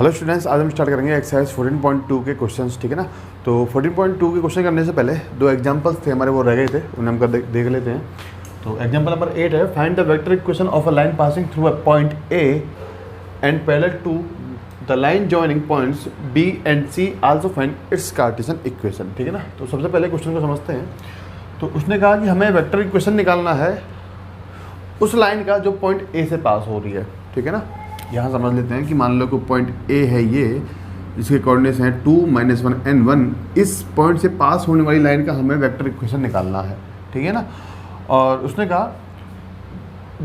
Hello students, आज हम start करेंगे एक्सरसाइज 14.2 के क्वेश्चंस, ठीक है ना। तो 14.2 के क्वेश्चन करने से पहले दो एग्जांपल्स थे हमारे, वो रह गए थे, उन्हें हम कर देख लेते हैं। तो एग्जांपल नंबर 8 है, find the vector equation of a line passing through a point A and parallel to the line joining points B and C, also find its Cartesian equation, ठीक है ना। तो सबसे पहले क्वेश्चन को समझते हैं। तो उसने कहा कि हमें वेक्टर इक्वेशन निकालना है उस लाइन का जो पॉइंट ए से पास हो रही है, ठीक है ना। यहाँ समझ लेते हैं कि मान लो कि पॉइंट ए है ये, जिसके कोऑर्डिनेट्स हैं 2, -1 and 1। इस पॉइंट से पास होने वाली लाइन का हमें वेक्टर इक्वेशन निकालना है, ठीक है ना। और उसने कहा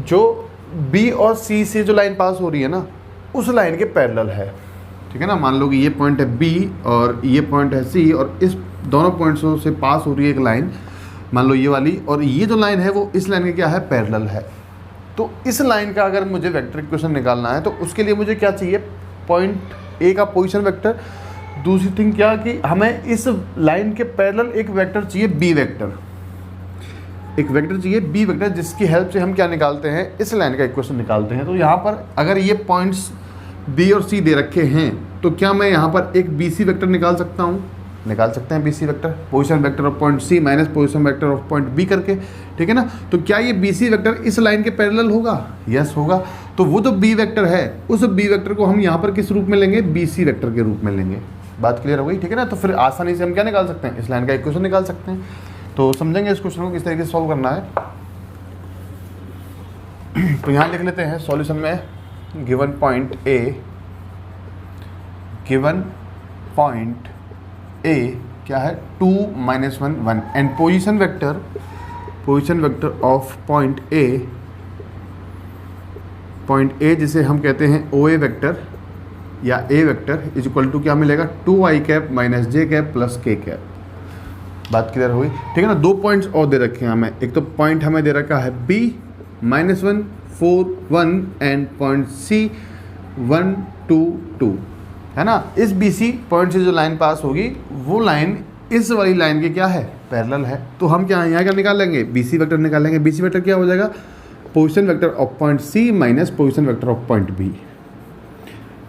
जो बी और सी से जो लाइन पास हो रही है ना, उस लाइन के पैरेलल है, ठीक है ना। मान लो कि ये पॉइंट है बी और ये पॉइंट है सी, और इस दोनों पॉइंट्सों से पास हो रही है एक लाइन, मान लो ये वाली, और ये जो लाइन है वो इस लाइन के क्या है, पैरेलल है। तो इस लाइन का अगर मुझे वेक्टर इक्वेशन निकालना है तो उसके लिए मुझे क्या चाहिए, पॉइंट ए का पोजीशन वेक्टर। दूसरी थिंग क्या कि हमें इस लाइन के पैरेलल एक वेक्टर चाहिए, बी वेक्टर, एक वेक्टर चाहिए बी वेक्टर, जिसकी हेल्प से हम क्या निकालते हैं, इस लाइन का इक्वेशन निकालते हैं। तो यहाँ पर अगर ये पॉइंट्स बी और सी दे रखे हैं तो क्या मैं यहाँ पर एक बी सी वेक्टर निकाल सकता हूँ, निकाल सकते हैं B C vector, position vector of point C minus position vector of point B करके, ठीक है ना। तो क्या ये बी सी वेक्टर इस लाइन के पैरेलल होगा, यस होगा। तो वो जो बी वेक्टर है, उस बी वेक्टर को हम यहाँ पर किस रूप में लेंगे, बी सी वेक्टर के रूप में लेंगे। बात क्लियर हो गई, ठीक है ना। तो फिर आसानी से हम क्या निकाल सकते हैं, इस लाइन का इक्वेशन निकाल सकते हैं। तो समझेंगे इस क्वेश्चन को किस तरीके से सॉल्व करना है। तो यहाँ लिख लेते हैं सॉल्यूशन में, गिवन पॉइंट ए क्या है, 2, -1, 1 and position vector of point ए जिसे हम कहते हैं ओ ए वेक्टर या ए वेक्टर, इज इक्वल टू क्या मिलेगा, 2i cap minus J cap plus K cap. बात क्लियर हुई, ठीक है ना। दो पॉइंट्स और दे रखे हैं हमें, एक तो पॉइंट हमें दे रखा है b -1, 4, 1 एंड पॉइंट c 1, 2, 2, है ना। इस बी सी पॉइंट से जो लाइन पास होगी वो लाइन इस वाली लाइन के क्या है, पैरेलल है। तो हम क्या यहाँ क्या निकालेंगे, बी सी वेक्टर निकालेंगे। बी सी वेक्टर क्या हो जाएगा, position vector of point C minus position vector of point B,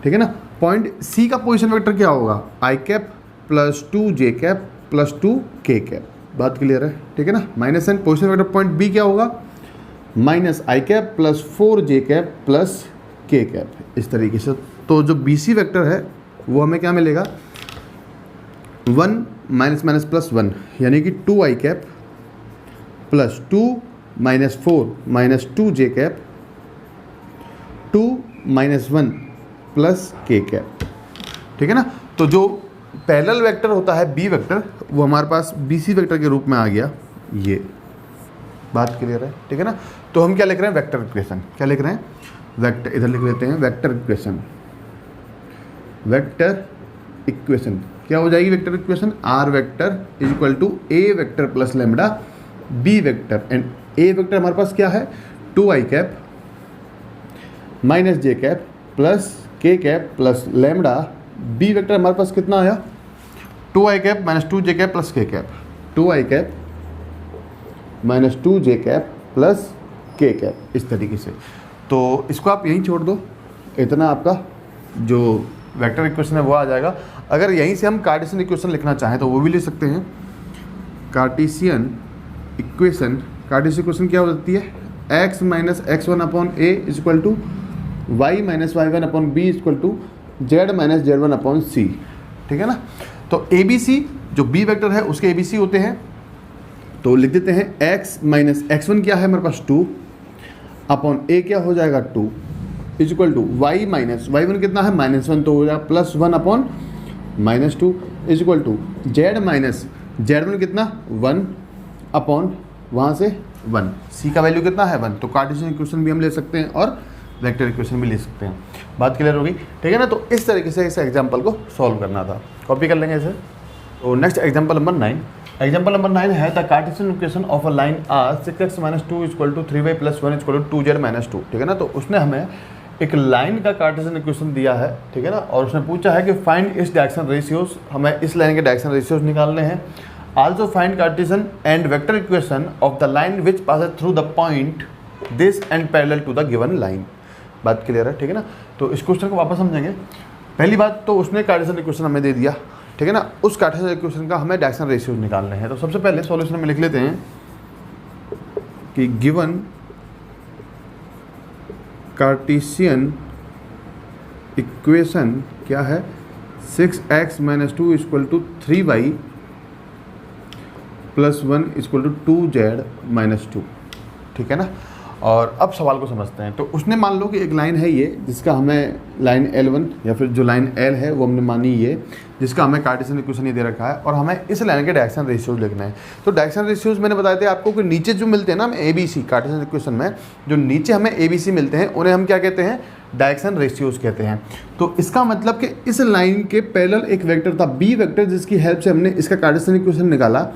ठीक है ना। पॉइंट सी का पोजीशन वेक्टर क्या होगा, I cap plus 2 J cap plus 2 K cap. बात क्लियर है, ठीक है ना। Minus and position vector point B क्या होगा, minus I cap plus 4 J cap plus K cap, इस तरीके से। तो जो बी सी वेक्टर है वो हमें क्या मिलेगा, 1 माइनस प्लस 1 यानी कि 2i cap plus 2 minus 4 minus 2 J cap 2 -1 plus K cap, ठीक है ना। तो जो पैरेलल वेक्टर होता है बी वेक्टर, वो हमारे पास बी सी वेक्टर के रूप में आ गया ये। बात क्लियर है, ठीक है ना। तो हम क्या लिख रहे हैं, वेक्टर इक्वेशन। क्या लिख रहे हैं, वेक्टर, इधर लिख लेते हैं वेक्टर इक्वेशन। वेक्टर इक्वेशन क्या हो जाएगी, vector equation R vector is equal to A vector plus lambda B vector, and A vector हमारे पास क्या है, 2i cap minus J cap plus K cap plus lambda. B vector हमारे पास कितना आया, 2i cap minus 2 J cap plus K cap, 2i cap minus 2 J cap plus K cap, इस तरीके से। तो इसको आप यहीं छोड़ दो, इतना आपका जो वेक्टर इक्वेशन है वो आ जाएगा। अगर यहीं से हम कार्टेशियन इक्वेशन लिखना चाहें तो वो भी लिख सकते हैं। कार्टेशियन इक्वेशन क्या हो जाती है, x minus x1 upon a is equal to y minus y1 upon b is equal to z minus z1 upon c, ठीक है ना। तो ए बी सी जो b वेक्टर है उसके ए बी सी होते हैं, तो लिख देते हैं x माइनस x1 क्या है हमारे पास 2 अपॉन a क्या हो जाएगा 2 is equal to y minus y1 कितना है -1, तो हो जाएगा plus 1 upon -2 is equal to z minus z1 कितना 1 अपॉन वहाँ से 1, c का वैल्यू कितना है 1। तो कार्टेशियन इक्वेशन भी हम ले सकते हैं और वेक्टर इक्वेशन भी ले सकते हैं। बात क्लियर होगी, ठीक है ना। तो इस तरीके से इस एग्जाम्पल को सॉल्व करना था, कॉपी कर लेंगे इसे। तो next example number 9। Example number 9 है the Cartesian equation of a line are 6x - 2 is equal to 3y + 1 is equal to 2z - 2, ठीक है ना। तो उसने हमें एक लाइन का कार्टेशियन इक्वेशन दिया है, ठीक है ना, और उसने पूछा है कि फाइंड इस डायरेक्शन रेशियोज, हमें इस लाइन के डायरेक्शन रेशियोज निकालने हैं। Also find Cartesian and vector equation of the line which passes through the point this and parallel to the given line. बात क्लियर है, ठीक है ना। तो इस क्वेश्चन को वापस समझेंगे। पहली बात तो उसने कार्टेशियन इक्वेशन हमें दे दिया, ठीक है ना। उस कार्टेशियन इक्वेशन का हमें डायरेक्शन रेशियोज निकालने हैं। तो सबसे पहले सॉल्यूशन में लिख लेते हैं कि गिवन कार्टेशियन इक्वेशन क्या है, 6x - 2 = 3y + 1 = 2z - 2, ठीक है ना। और अब सवाल को समझते हैं। तो उसने मान लो कि एक लाइन है ये, जिसका हमें लाइन L1 या फिर जो लाइन L है वो हमने मानी ये, जिसका हमें कार्टेशियन इक्वेशन ये दे रखा है, और हमें इस लाइन के डायरेक्शन रेशियोज लिखना है। तो डायरेक्शन रेशियोज मैंने बताए थे आपको कि नीचे जो मिलते हैं ना हमें ABC कार्टेशियन इक्वेशन में, जो नीचे हमें ABC मिलते हैं उन्हें हम क्या कहते हैं, डायरेक्शन रेशियोज कहते हैं। तो इसका मतलब कि इस लाइन के पैरेलल एक वेक्टर था B वेक्टर, जिसकी हेल्प से हमने इसका कार्टेशियन इक्वेशन निकाला।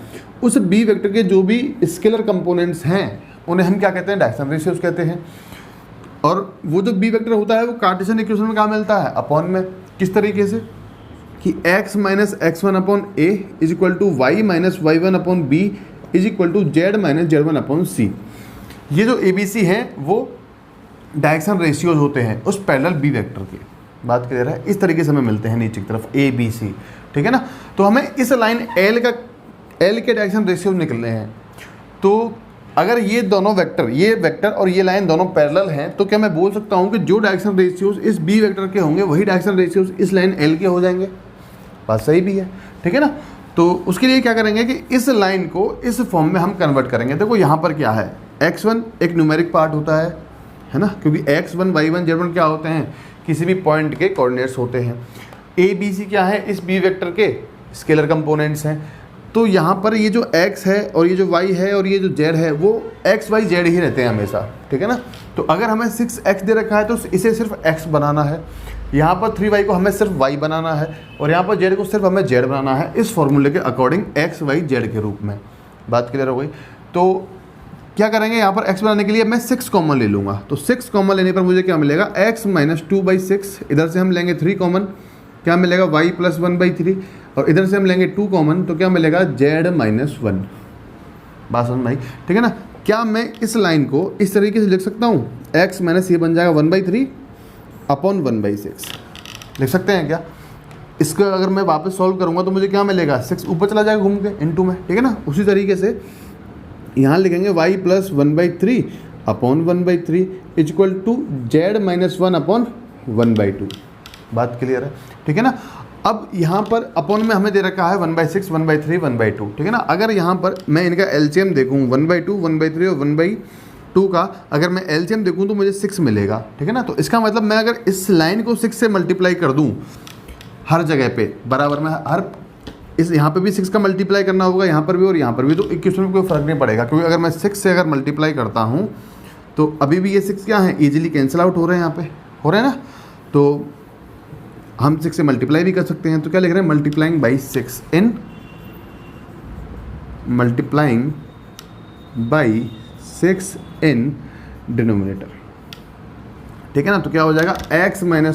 उस B वेक्टर के जो भी स्केलर कंपोनेंट्स हैं उन्हें हम क्या कहते हैं, डायरेक्शन रेशियोज कहते हैं। और वो जो B वेक्टर होता है वो कार्टेशियन इक्वेशन में क्या मिलता है, अपॉन में। किस तरीके से कि x - x1/a = y - y1/b = z - z1/c। ये जो ABC हैं वो डायरेक्शन रेशियोज होते हैं उस पैरेलल B वेक्टर के। बात क्लियर है। इस तरीके से हमें मिलते हैं नीचे की तरफ ABC, ठीक है ना। तो हमें इस लाइन L के डायरेक्शन रेशियोज निकलने हैं। तो अगर ये दोनों वेक्टर, ये वेक्टर और ये लाइन दोनों पैरेलल हैं, तो क्या मैं बोल सकता हूँ कि जो डायरेक्शन रेशियोज इस B वेक्टर के होंगे वही डायरेक्शन रेशियोज इस लाइन L के हो जाएंगे। बात सही भी है, ठीक है ना। तो उसके लिए क्या करेंगे कि इस लाइन को इस फॉर्म में हम कन्वर्ट करेंगे। देखो यहाँ पर क्या है, x1 एक न्यूमेरिक पार्ट होता है ना, क्योंकि x1 y1 z1 क्या होते हैं, किसी भी पॉइंट के कोऑर्डिनेट्स होते हैं। ABC क्या है, इस B वेक्टर के स्केलर कंपोनेंट्स हैं। तो यहाँ पर ये जो x है और ये जो y है और ये जो z है वो x y z ही रहते हैं हमेशा, ठीक है ना। तो अगर हमें 6x दे रखा है तो इसे सिर्फ x बनाना है, यहाँ पर 3y को हमें सिर्फ y बनाना है, और यहाँ पर z को सिर्फ हमें z बनाना है, इस फॉर्मूले के अकॉर्डिंग x y z के रूप में। बात क्लियर हो गई। तो क्या करेंगे, यहाँ पर x बनाने के लिए मैं 6 कॉमन ले लूँगा। तो 6 कॉमन लेने पर मुझे क्या मिलेगा, x - 2/6। इधर से हम लेंगे 3 कॉमन, क्या मिलेगा, y + 1/3। और इधर से हम लेंगे 2 कॉमन, तो क्या मिलेगा, z - 1। बात समझ में आई, ठीक है ना। क्या मैं इस लाइन को इस तरीके से लिख सकता हूँ, x - ये बन जाएगा 1/3 / 1/6 लिख सकते हैं क्या। इसका अगर मैं वापस सॉल्व करूँगा तो मुझे क्या मिलेगा, 6 ऊपर चला जाएगा घूम के इनटू में, ठीक है ना। उसी तरीके से यहाँ लिखेंगे y + 1/3 / 1/3 = z - 1 / 1/2। बात क्लियर है, ठीक है ना। अब यहाँ पर अपॉन में हमें दे रखा है 1/6 1/3 1/2, ठीक है ना। अगर यहाँ पर मैं इनका एलसीएम देखूँ 1/2 1/3 और 1/2 का अगर मैं एलसीएम देखूँ तो मुझे 6 मिलेगा, ठीक है ना। तो इसका मतलब मैं अगर इस लाइन को 6 से मल्टीप्लाई कर दूँ हर जगह पे बराबर में, हर इस यहाँ पे भी 6 का मल्टीप्लाई करना होगा, यहाँ पर भी और यहाँ पर भी, तो इक्वेशन में कोई फ़र्क नहीं पड़ेगा, क्योंकि अगर मैं 6 से अगर मल्टीप्लाई करता हूँ तो अभी भी ये 6 क्या है, ईजिली कैंसिल आउट हो रहे हैं, यहाँ पे हो रहे हैं ना। तो हम 6 से मल्टीप्लाई भी कर सकते हैं। तो क्या लिख रहे हैं, multiplying by 6 in multiplying by 6 in denominator, ठीक है ना। तो क्या हो जाएगा, x - 1/3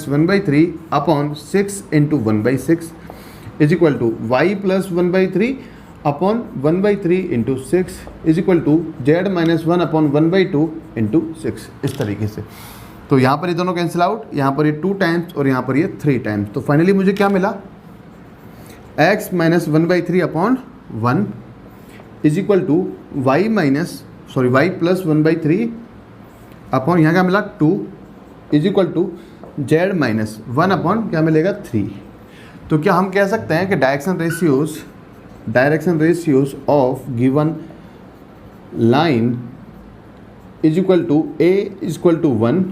/ 6 × 1/6 = y + 1/3 / 1/3 × 6 = z - 1 / 1/2 × 6। इस तरीके से। तो यहाँ पर ये दोनों कैंसिल आउट, यहाँ पर ये 2 टाइम्स और यहाँ पर ये 3 टाइम्स। तो फाइनली मुझे क्या मिला, x - 1/3 / 1 = y + 1/3 अपॉन यहाँ क्या मिला 2 = z - 1 अपॉन क्या मिलेगा 3। तो क्या हम कह सकते हैं कि direction ratios of given line = a = 1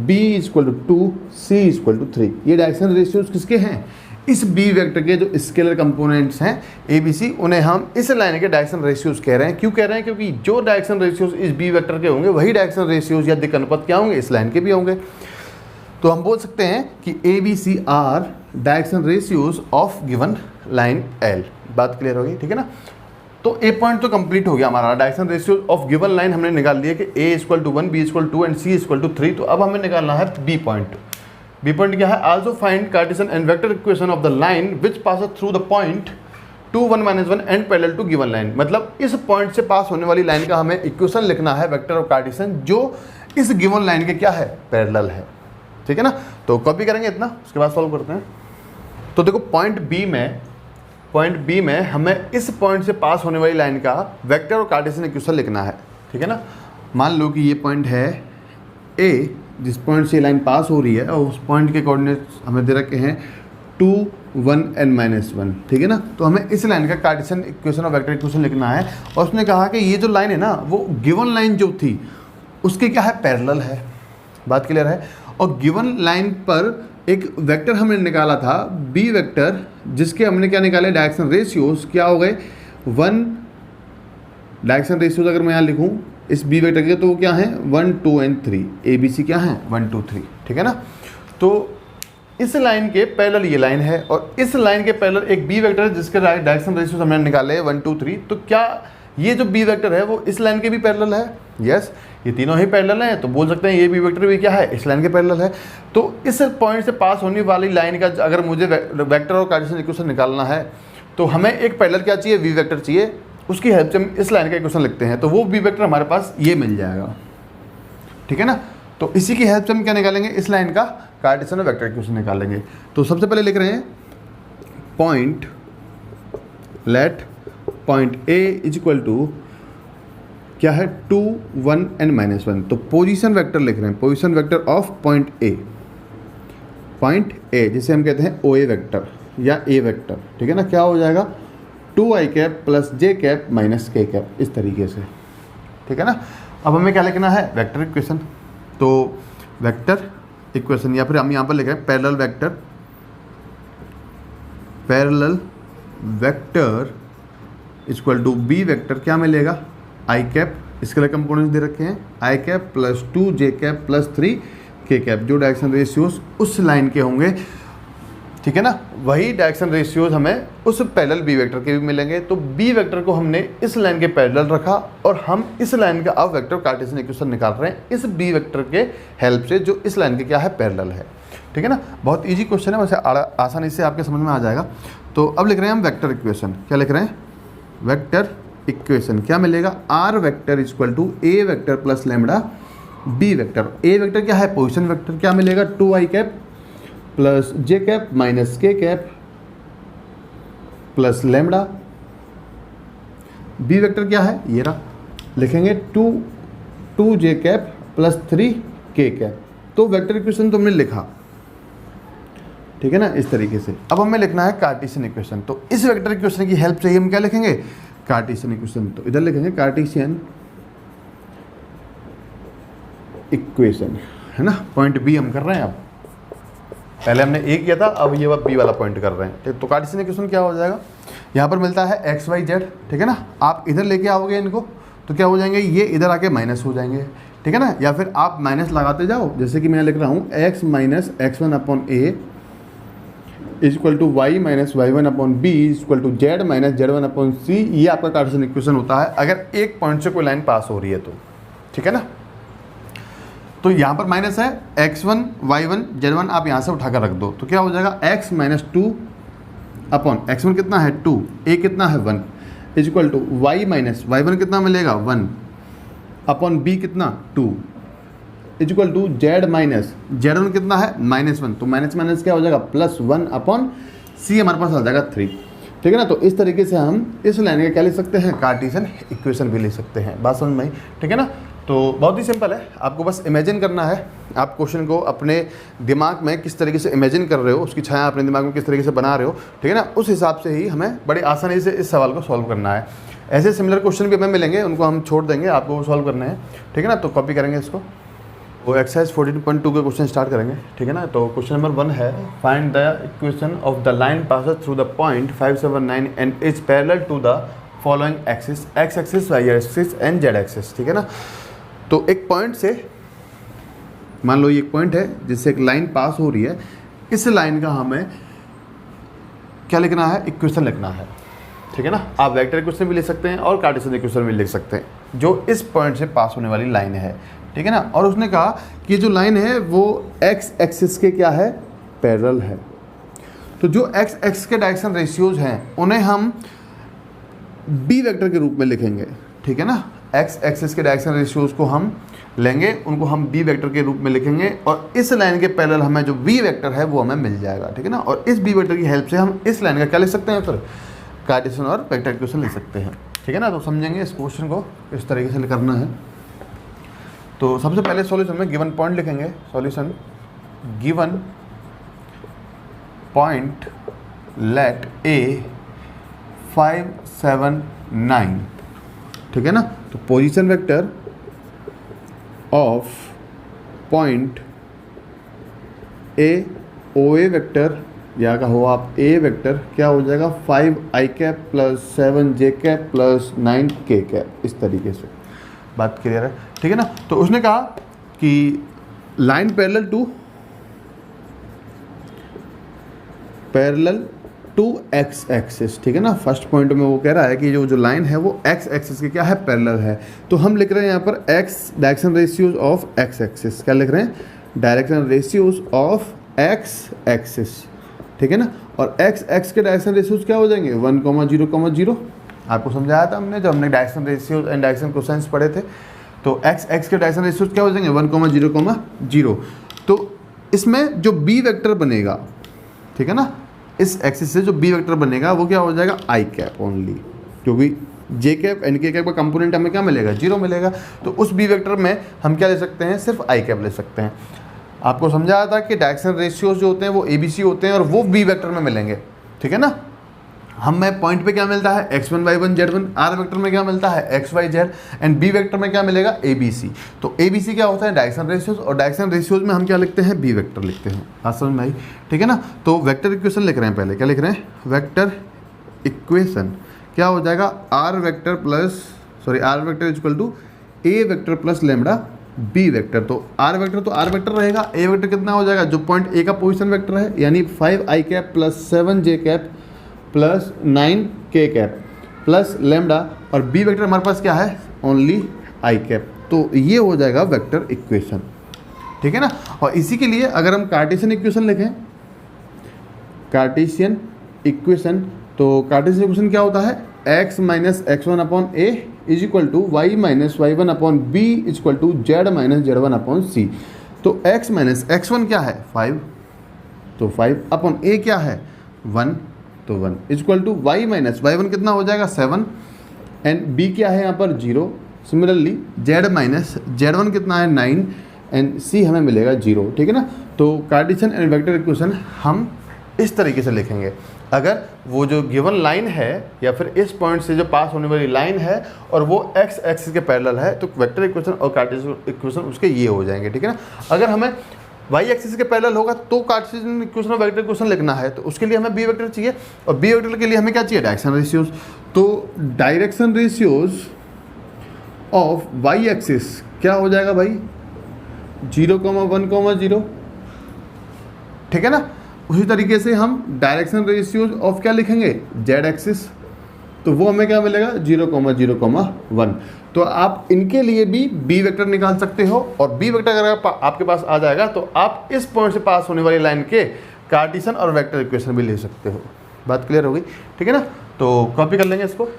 b = 2 c = 3। ये डायरेक्शन रेशियोज किसके हैं, इस b वेक्टर के जो स्केलर कंपोनेंट्स हैं ABC, उन्हें हम इस लाइन के डायरेक्शन रेशियोज कह रहे हैं। क्यों कह रहे हैं, क्योंकि जो डायरेक्शन रेशियोज इस b वेक्टर के होंगे वही डायरेक्शन रेशियोज या दिक्कनुपात क्या होंगे, इस लाइन के भी होंगे। तो हम बोल सकते हैं कि ABC are direction ratios of given line L। बात क्लियर होगी, ठीक है ना। तो ए पॉइंट तो कंप्लीट हो गया हमारा, direction ratio of given line हमने निकाल लिया कि a = 1 b = 2 एंड c = 3। तो अब हमें निकालना है बी पॉइंट। बी पॉइंट क्या है, also find Cartesian and vector equation of the line which passes through the point 2 1 - 1 and parallel to given line. मतलब इस पॉइंट से पास होने वाली लाइन का हमें इक्वेशन लिखना है वेक्टर और कार्टेशियन, जो इस गिवन लाइन के क्या है, पैरेलल है। ठीक है ना। तो कॉपी करेंगे इतना, उसके बाद सॉल्व करते हैं। तो देखो पॉइंट बी में हमें इस पॉइंट से पास होने वाली लाइन का वेक्टर और कार्टेशियन इक्वेशन लिखना है, ठीक है ना। मान लो कि ये पॉइंट है ए, जिस पॉइंट से लाइन पास हो रही है, और उस पॉइंट के कोऑर्डिनेट्स हमें दे रखे हैं 2, 1 and -1, ठीक है ना। तो हमें इस लाइन का कार्टेशियन इक्वेशन और वेक्टर इक्वेशन लिखना है। और उसने कहा कि ये जो लाइन है ना, वो गिवन लाइन जो थी उसके क्या है, पैरेलल है। बात क्लियर है। और गिवन लाइन पर एक वेक्टर हमने निकाला था बी वेक्टर, जिसके हमने क्या निकाले, डायरेक्शन रेशियोज क्या हो गए, 1 डायरेक्शन रेशियोज अगर मैं यहाँ लिखूँ इस बी वेक्टर के, तो वो क्या है 1, 2 and 3, ABC क्या है 1, 2, 3, ठीक है ना। तो इस लाइन के पैरेलल ये लाइन है, और इस लाइन के पैरेलल एक बी वेक्टर है जिसके डायरेक्शन रेशियोज हमने निकाले 1, 2, 3। तो क्या ये जो बी वेक्टर है वो इस लाइन के भी पैरेलल है? यस, ये तीनों ही पैरेलल हैं, तो बोल सकते हैं ये बी वेक्टर भी क्या है, इस लाइन के पैरेलल है। तो इस पॉइंट से पास होने वाली लाइन का अगर मुझे वेक्टर और कार्टेशियन इक्वेशन निकालना है, तो हमें एक पैरेलल क्या चाहिए, वी वेक्टर चाहिए। उसकी हेल्प से हम इस लाइन का इक्वेशन लिखते हैं, तो वो वी वेक्टर हमारे पास ये मिल जाएगा, ठीक है ना। तो इसी की हेल्प से हम क्या निकालेंगे, इस लाइन का कार्टेशियन और वेक्टर इक्वेशन निकालेंगे। तो सबसे पहले लिख रहे हैं point, let point A is equal to क्या है 2, 1 and -1। तो पोजीशन वेक्टर लिख रहे हैं, पोजीशन वेक्टर ऑफ पॉइंट ए जिसे हम कहते हैं OA वेक्टर या ए वेक्टर, ठीक है ना। क्या हो जाएगा 2i cap plus j cap minus k cap, इस तरीके से, ठीक है ना। अब हमें क्या लिखना है, वेक्टर इक्वेशन। तो वेक्टर इक्वेशन, या फिर हम यहाँ पर लिख रहे हैं parallel vector equal to B vector, क्या मिलेगा i कैप, इसके लिए कंपोनेंट्स दे रखे हैं i cap plus 2j cap plus 3k cap, जो डायरेक्शन रेशियोज उस लाइन के होंगे, ठीक है ना। वही डायरेक्शन रेशियोज हमें उस पैरेलल बी वेक्टर के भी मिलेंगे। तो बी वेक्टर को हमने इस लाइन के पैरेलल रखा, और हम इस लाइन का अब वेक्टर कार्टेशियन इक्वेशन निकाल रहे हैं इस बी वेक्टर के हेल्प से, जो इस लाइन के क्या है, पैरेलल है, ठीक है ना। बहुत इजी क्वेश्चन है, वैसे आसानी से आपके समझ में आ जाएगा। तो अब लिख रहे हैं हम वेक्टर इक्वेशन, क्या लिख रहे हैं, वेक्टर इक्वेशन क्या मिलेगा, R vector equal to A vector plus lambda B vector. A vector क्या है, पोजीशन वेक्टर, क्या मिलेगा 2i cap plus j cap minus k cap plus lambda. B vector क्या है, ये रहा, लिखेंगे 2j cap plus 3k cap. तो वेक्टर इक्वेशन तो हमने लिखा, ठीक है ना, इस तरीके से। अब हमें लिखना है कार्टेशियन इक्वेशन। तो इस वेक्टर इक्वेशन की हेल्प से ही हम क्या लिखेंगे, कार्टेशियन इक्वेशन। तो इधर लिखेंगे कार्टेशियन इक्वेशन, है ना। पॉइंट बी हम कर रहे हैं, अब पहले हमने ए किया था, अब ये बी वाला पॉइंट कर रहे हैं। तो कार्टेशियन इक्वेशन क्या हो जाएगा, यहाँ पर मिलता है x, y, z, ठीक है ना। आप इधर लेके आओगे इनको, तो क्या हो जाएंगे, ये इधर आके माइनस हो जाएंगे, ठीक है ना। या फिर आप माइनस लगाते जाओ, जैसे कि मैं लिख रहा हूँ x minus x1 upon a is equal to y minus y1 upon b is equal to z minus z1 upon c। ये आपका कार्टेशियन इक्वेशन होता है अगर एक पॉइंट से कोई लाइन पास हो रही है तो, ठीक है ना। तो यहाँ पर माइनस है x1, y1, z1, आप यहाँ से उठाकर रख दो, तो क्या हो जाएगा x माइनस 2 अपॉन x1 कितना है 2, a कितना है 1 is equal to y minus y1 कितना मिलेगा 1 अपॉन b कितना 2 is equal to z minus z1 कितना है -1। तो माइनस माइनस क्या हो जाएगा +1 अपॉन c, हमारे पास आ जाएगा 3, ठीक है ना। तो इस तरीके से हम इस लाइन का क्या लिख सकते हैं, कार्टेशियन इक्वेशन भी लिख सकते हैं। बात समझ में आई, ठीक है ना। तो बहुत ही सिंपल है, आपको बस इमेजिन करना है, आप क्वेश्चन को अपने दिमाग में किस तरीके से इमेजिन कर रहे हो, उसकी छाया अपने दिमाग में किस तरीके से बना रहे हो, ठीक है ना, उस हिसाब से ही हमें बड़ी आसानी से इस सवाल को सॉल्व करना है। ऐसे सिमिलर क्वेश्चन भी हमें मिलेंगे, उनको हम छोड़ देंगे, आपको वो सॉल्व करने हैं, ठीक है ना। तो कॉपी करेंगे इसको, वो एक्सरसाइज 14.2 के क्वेश्चन स्टार्ट करेंगे, ठीक है ना। तो क्वेश्चन नंबर 1 है, find the equation of the line passes through the point 5, 7, 9 and is parallel to the following axis, x axis, y axis and z axis, ठीक है ना। तो एक पॉइंट से, मान लो ये एक पॉइंट है जिससे एक लाइन पास हो रही है, इस लाइन का हमें क्या लिखना है, इक्वेशन लिखना है, ठीक है ना। आप वेक्टर इक्वेशन भी लिख सकते हैं और कार्टेशियन इक्वेशन भी लिख सकते हैं, जो इस पॉइंट से पास होने वाली लाइन है, ठीक है ना। और उसने कहा कि जो लाइन है वो x एक्सिस के क्या है, पैरेलल है। तो जो x एक्सिस के डायरेक्शन रेशियोज हैं उन्हें हम b वेक्टर के रूप में लिखेंगे, ठीक है ना। एक्स एक्सिस के डायरेक्शन रेशियोज को हम लेंगे, उनको हम बी वेक्टर के रूप में लिखेंगे और इस लाइन के पैरेलल हमें जो बी वेक्टर है वो हमें मिल जाएगा, ठीक है ना। और इस बी वेक्टर की हेल्प से हम इस लाइन का क्या लिख सकते हैं, फिर कार्टेशियन और वेक्टर इक्वेशन लिख सकते हैं, ठीक है ना। तो समझेंगे इस क्वेश्चन को इस तरीके से करना है। तो सबसे पहले सॉल्यूशन में गिवन पॉइंट लिखेंगे। Solution given point let A 5 7 9, ठीक है ना। तो position vector of point A, O A vector या कहो आप ए वेक्टर क्या हो जाएगा, 5 i cap plus 7 j cap plus 9 k cap, इस तरीके से। बात क्लियर है, ठीक है ना। तो उसने कहा कि line parallel to x axis, ठीक है ना। फर्स्ट पॉइंट में वो कह रहा है कि जो लाइन है वो एक्स एक्सिस के क्या है, पैरेलल है। तो हम लिख रहे हैं यहाँ पर x direction ratios of x axis, क्या लिख रहे हैं, direction ratios of x axis, ठीक है ना। और एक्स एक्स के डायरेक्शन रेशियोज क्या हो जाएंगे, 1, 0, आपको समझाया था हमने जब हमने direction ratios and direction cosines पढ़े थे। तो एक्स एक्स के डायरेक्शन रेशियोज क्या हो जाएंगे, 1, 0, तो इसमें जो बी वेक्टर बनेगा, ठीक है ना, इस एक्सिस से जो बी वेक्टर बनेगा वो क्या हो जाएगा, आई कैप ओनली, क्योंकि जे कैप एंड के कैप का कंपोनेंट हमें क्या मिलेगा, 0 मिलेगा। तो उस बी वेक्टर में हम क्या ले सकते हैं, सिर्फ आई कैप ले सकते हैं। आपको समझाया था कि डायरेक्शन रेशियोज जो होते हैं वो ABC होते हैं और वो बी वेक्टर में मिलेंगे, ठीक है ना। हमें पॉइंट पे क्या मिलता है, x1 y1 z1, are vector में क्या मिलता है, x y z, and B vector में क्या मिलेगा, ABC। तो ABC क्या होता है, डायरेक्शन रेशियोज, और डायरेक्शन रेशियोज में हम क्या लिखते हैं, बी वेक्टर लिखते हैं। बात समझ में आई, ठीक है ना। तो वेक्टर इक्वेशन लिख रहे हैं, पहले क्या लिख रहे हैं, वेक्टर इक्वेशन क्या हो जाएगा, are vector equal to A vector plus lambda B vector. तो आर वेक्टर रहेगा, ए वेक्टर कितना हो जाएगा, जो पॉइंट ए का पोजिशन वेक्टर है, यानी 5 i cap plus 7 j cap plus 9 k cap plus lambda, और बी वेक्टर हमारे पास क्या है, ओनली आई कैप। तो ये हो जाएगा वेक्टर इक्वेशन, ठीक है ना। और इसी के लिए अगर हम कार्टेशियन इक्वेशन लिखें, कार्टेशियन इक्वेशन, तो कार्टेशियन इक्वेशन क्या होता है, x minus x1 upon a is equal to y minus y1 upon b is equal to z minus z1 upon c. तो x माइनस x1 क्या है, 5, तो 5 अपॉन ए क्या है, 1, तो 1 is equal to y minus y1 कितना हो जाएगा, 7, एंड b क्या है यहाँ पर 0। सिमिलरली z माइनस z1 कितना है, 9, एंड c हमें मिलेगा 0, ठीक है ना। तो कार्टेशियन एंड वेक्टर इक्वेशन हम इस तरीके से लिखेंगे। अगर वो जो गिवन लाइन है या फिर इस पॉइंट से जो पास होने वाली लाइन है और वो एक्स एक्सिस के पैरेलल है, तो वेक्टर इक्वेशन और कार्टेशियन इक्वेशन उसके ये हो जाएंगे, ठीक है ना। अगर हमें वाई एक्सिस के पैरेलल होगा तो कार्टेशियन इक्वेशन और वेक्टर इक्वेशन लिखना है, तो उसके लिए हमें बी वेक्टर चाहिए, और बी वेक्टर के लिए हमें क्या चाहिए, डायरेक्शन रेशियोज। तो direction ratios of y axis क्या हो जाएगा भाई, 0, 1, 0, ठीक है ना। उसी तरीके से हम डायरेक्शन रेशियोज ऑफ क्या लिखेंगे, जेड एक्सिस, तो वो हमें क्या मिलेगा, 0, 0, 1। तो आप इनके लिए भी बी वेक्टर निकाल सकते हो, और बी वेक्टर अगर आपके पास आ जाएगा तो आप इस पॉइंट से पास होने वाली लाइन के कार्टेशियन और वेक्टर इक्वेशन भी ले सकते हो। बात क्लियर हो गई, ठीक है ना। तो कॉपी कर लेंगे इसको।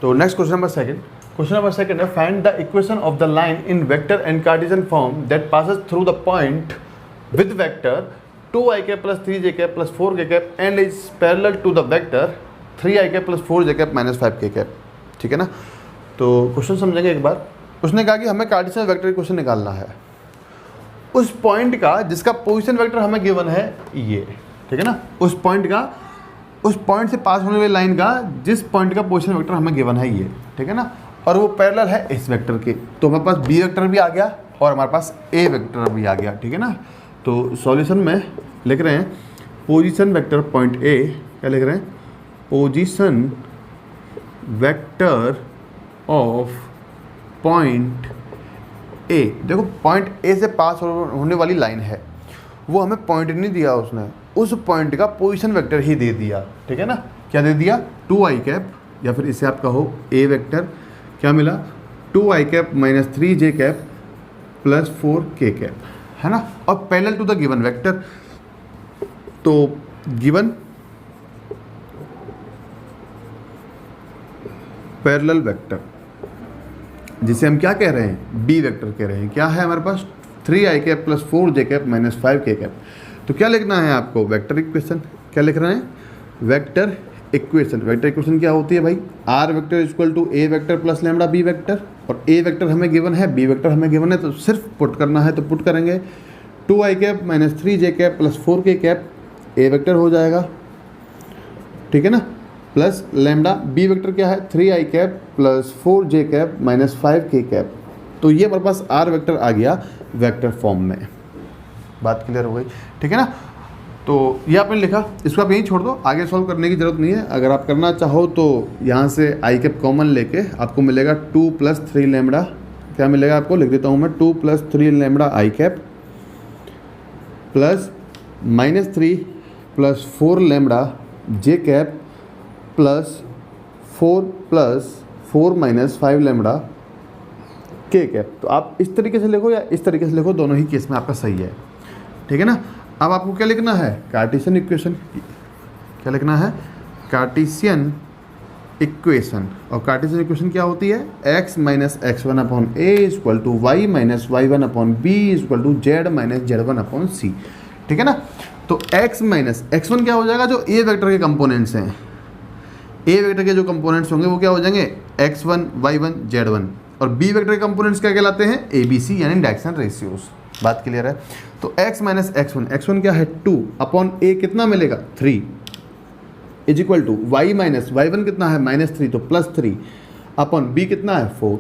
तो नेक्स्ट क्वेश्चन नंबर सेकंड है, find the equation of the line in vector and Cartesian form that passes through the point with vector 2i cap plus 3j cap plus 4k cap and is parallel to the vector 3i cap plus 4j cap minus 5k cap, ठीक है ना। तो question समझेंगे एक बार। उसने कहा कि हमें कार्टेशियन वेक्टर इक्वेशन निकालना है उस पॉइंट का जिसका पोजीशन वेक्टर हमें गिवन है ये, ठीक है ना। उस पॉइंट से पास होने वाली लाइन का जिस पॉइंट का पोजीशन वेक्टर हमें गिवन है ये, ठीक है ना, और वो पैरेलल है इस वेक्टर के। तो हमारे पास बी वेक्टर भी आ गया और हमारे पास ए वेक्टर भी आ गया, ठीक है ना। तो सॉल्यूशन में लिख रहे हैं पोजीशन वेक्टर पॉइंट ए, क्या लिख रहे हैं, पोजीशन वेक्टर ऑफ पॉइंट ए। देखो पॉइंट ए से पास होने वाली लाइन है, वो हमें पॉइंट नहीं दिया उसने, उस पॉइंट का पोजीशन वेक्टर ही दे दिया, ठीक है ना। क्या दे दिया, 2i कैप, या फिर इसे आप कहो ए वेक्टर, क्या मिला, 2i cap minus 3j cap plus 4k cap, है ना, और parallel to the given vector. तो गिवन पैरेलल वेक्टर जिसे हम क्या कह रहे हैं, बी वेक्टर कह रहे हैं। क्या है हमारे पास, 3i cap plus 4j cap minus 5k cap. तो क्या लिखना है आपको, वेक्टर इक्वेशन। क्या लिख रहे हैं, वेक्टर इक्वेशन। वेक्टर इक्वेशन क्या होती है भाई, R vector equal to A vector plus lambda B vector, और ए वेक्टर हमें गिवन है, बी वेक्टर हमें गिवन है, तो सिर्फ पुट करना है, तो पुट करेंगे 2i cap minus 3j cap plus 4k cap, a vector हो जाएगा, ठीक है ना, प्लस लैम्बडा। बी वेक्टर क्या है, 3i cap plus 4j cap minus 5k cap. तो ये हमारे पास आर वेक्टर आ गया वेक्टर फॉर्म में। बात क्लियर हो गई, ठीक है ना। तो ये आपने लिखा, इसको आप यहीं छोड़ दो, आगे सॉल्व करने की ज़रूरत नहीं है। अगर आप करना चाहो तो यहाँ से आई कैप कॉमन लेके आपको मिलेगा 2 प्लस 3 लैम्बडा। क्या मिलेगा आपको, लिख देता हूँ मैं, 2 plus 3 lambda i cap plus minus 3 plus 4 lambda j cap plus 4 minus 5 lambda k cap. तो आप इस तरीके से लिखो या इस तरीके से लिखो, दोनों ही केस में आपका सही है, ठीक है ना। अब आपको क्या लिखना है, कार्टेशियन इक्वेशन। क्या लिखना है, कार्टेशियन इक्वेशन। और कार्टेशियन इक्वेशन क्या होती है, x minus x1 upon a equal to y minus y1 upon b equal to z minus z1 upon c, ठीक है ना। तो x माइनस x1 क्या हो जाएगा, जो ए वेक्टर के कंपोनेंट्स हैं, ए वेक्टर के जो कंपोनेंट्स होंगे वो क्या हो जाएंगे, x1 y1 z1, और बी वेक्टर के कंपोनेंट्स क्या कहलाते हैं, ABC यानी डायरेक्शन रेशियोज। बात क्लियर है। तो x माइनस x1 क्या है 2 अपॉन ए कितना मिलेगा 3 is equal to y minus y1 कितना है -3 तो +3 अपॉन b कितना है 4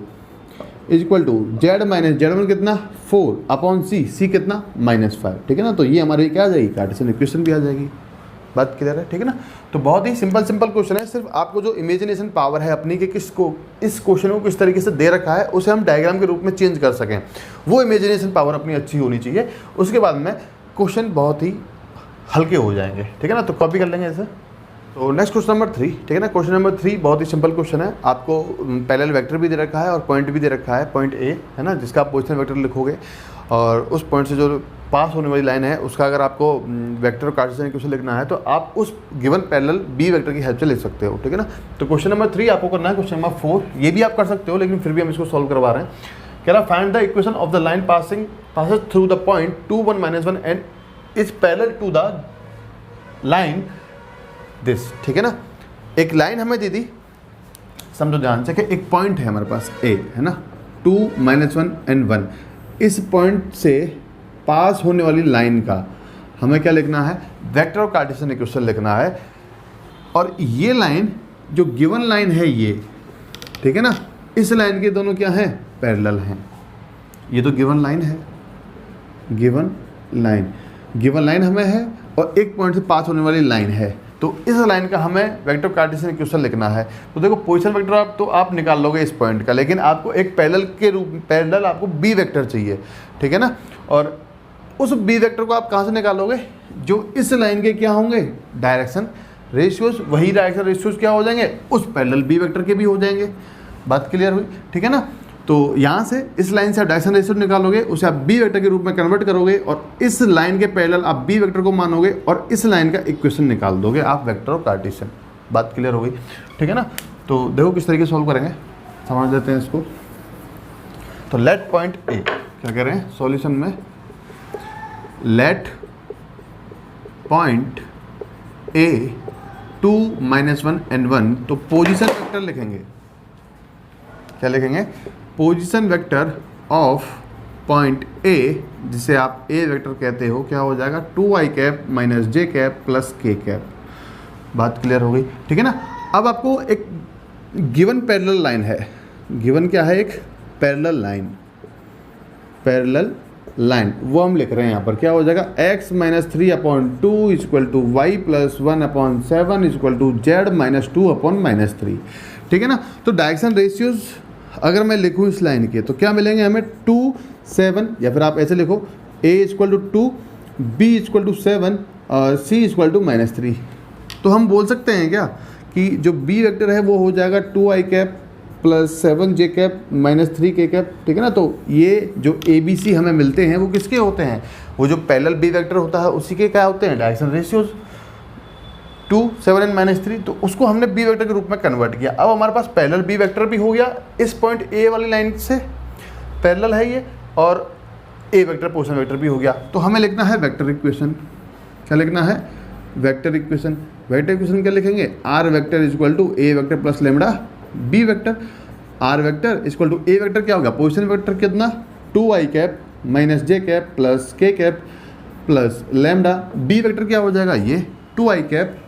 is equal to z minus z1 कितना 4 अपॉन c कितना -5, ठीक है ना। तो ये हमारी क्या आ जाएगी, कार्टेशियन इक्वेशन भी आ जाएगी। बात क्लियर है, ठीक है ना। तो बहुत ही सिंपल क्वेश्चन है, सिर्फ आपको जो इमेजिनेशन पावर है अपनी कि किसको इस क्वेश्चन को किस तरीके से दे रखा है उसे हम डायग्राम के रूप में चेंज कर सकें, वो इमेजिनेशन पावर अपनी अच्छी होनी चाहिए। उसके बाद में क्वेश्चन बहुत ही हल्के हो जाएंगे, ठीक है ना। तो कॉपी कर लेंगे ऐसे। तो नेक्स्ट क्वेश्चन नंबर 3, ठीक है ना। क्वेश्चन नंबर 3 बहुत ही सिंपल क्वेश्चन है। आपको पैरेलल वेक्टर भी दे रखा है और पॉइंट भी दे रखा है, पॉइंट ए है ना, जिसका आप पोजीशन वेक्टर लिखोगे, और उस पॉइंट से जो पास होने वाली लाइन है उसका अगर आपको वेक्टर और कार्टेशियन इक्वेशन लिखना है तो आप उस गिवन पैरेलल बी वेक्टर की हेल्प से लिख सकते हो, ठीक है ना। तो क्वेश्चन नंबर 3 आपको करना है। क्वेश्चन नंबर 4 ये भी आप कर सकते हो, लेकिन फिर भी हम इसको सॉल्व करवा रहे हैं। कह रहा find the equation of the line passes through the point 2 1 -1 and is parallel to the line this, ठीक है ना। एक लाइन हमें दे दी, समझो ध्यान से कि एक पॉइंट है हमारे पास ए, है ना, 2 -1 एंड 1। इस पॉइंट से पास होने वाली लाइन का हमें क्या लिखना है, वेक्टर और कार्टेशियन इक्वेशन लिखना है। और ये लाइन जो गिवन लाइन है ये, ठीक है ना, इस लाइन के दोनों क्या हैं, पैरेलल हैं। ये तो गिवन लाइन है, गिवन लाइन हमें है और एक पॉइंट से पास होने वाली लाइन है। तो इस लाइन का हमें वेक्टर कार्टेशियन इक्वेशन लिखना है। तो देखो पोजीशन वेक्टर आप निकाल लोगे इस पॉइंट का, लेकिन आपको एक पैरेलल आपको बी वेक्टर चाहिए, ठीक है ना। और उस बी वेक्टर को आप कहाँ से निकालोगे, जो इस लाइन के क्या होंगे, डायरेक्शन रेशियोज। वही डायरेक्शन रेशियोज क्या हो जाएंगे, उस पैरेलल बी वेक्टर के भी हो जाएंगे। बात क्लियर हुई, ठीक है ना। तो यहाँ से इस लाइन से आप डायरेक्शन रेशियो निकालोगे, उसे आप बी वेक्टर के रूप में कन्वर्ट करोगे और इस लाइन के पैरेलल आप बी वेक्टर को मानोगे और इस लाइन का इक्वेशन निकाल दोगे आप, वेक्टर और कार्टेशियन। बात क्लियर हो गई, ठीक है ना। तो देखो किस तरीके से सॉल्व करेंगे, समझ लेते हैं इसको। तो लेट पॉइंट ए, क्या कह रहे हैं सॉल्यूशन में, लेट पॉइंट ए 2 -1 एंड 1। तो पोजीशन वेक्टर लिखेंगे, क्या लिखेंगे, पोजीशन वेक्टर ऑफ पॉइंट ए, जिसे आप ए वेक्टर कहते हो, क्या हो जाएगा 2i cap minus J cap plus K cap. बात क्लियर हो गई, ठीक है ना। अब आपको एक गिवन पैरेलल लाइन है, गिवन क्या है, एक पैरेलल लाइन, वो हम लिख रहे हैं यहाँ पर। क्या हो जाएगा, x minus 3/2 equal to y plus 1/7 equal to z minus 2/-3, ठीक है ना। तो डायरेक्शन रेशियोज अगर मैं लिखूँ इस लाइन के तो क्या मिलेंगे हमें, 2 7, या फिर आप ऐसे लिखो a equal to 2, b equal to 7 और c इक्वल टू -3। तो हम बोल सकते हैं क्या कि जो b वेक्टर है वो हो जाएगा 2i cap plus 7j cap minus 3k cap, ठीक है ना। तो ये जो ABC हमें मिलते हैं वो किसके होते हैं, वो जो पैरेलल बी वेक्टर होता है उसी के क्या होते हैं, डायरेक्शन रेशियोज। 2 7 एंड -3, तो उसको हमने बी वेक्टर के रूप में कन्वर्ट किया। अब हमारे पास पैरेलल बी वेक्टर भी हो गया, इस पॉइंट ए वाली लाइन से पैरेलल है ये, और ए वेक्टर पोजीशन वेक्टर भी हो गया। तो हमें लिखना है वेक्टर इक्वेशन। क्या लिखना है? Vector equation. वेक्टर इक्वेशन क्या लिखेंगे? R vector is equal to A vector plus lambda B vector. R vector is equal to A vector क्या होगा? पोजीशन वेक्टर कितना? 2i cap minus J cap plus K cap plus lambda. B vector क्या हो जाएगा? ये 2i cap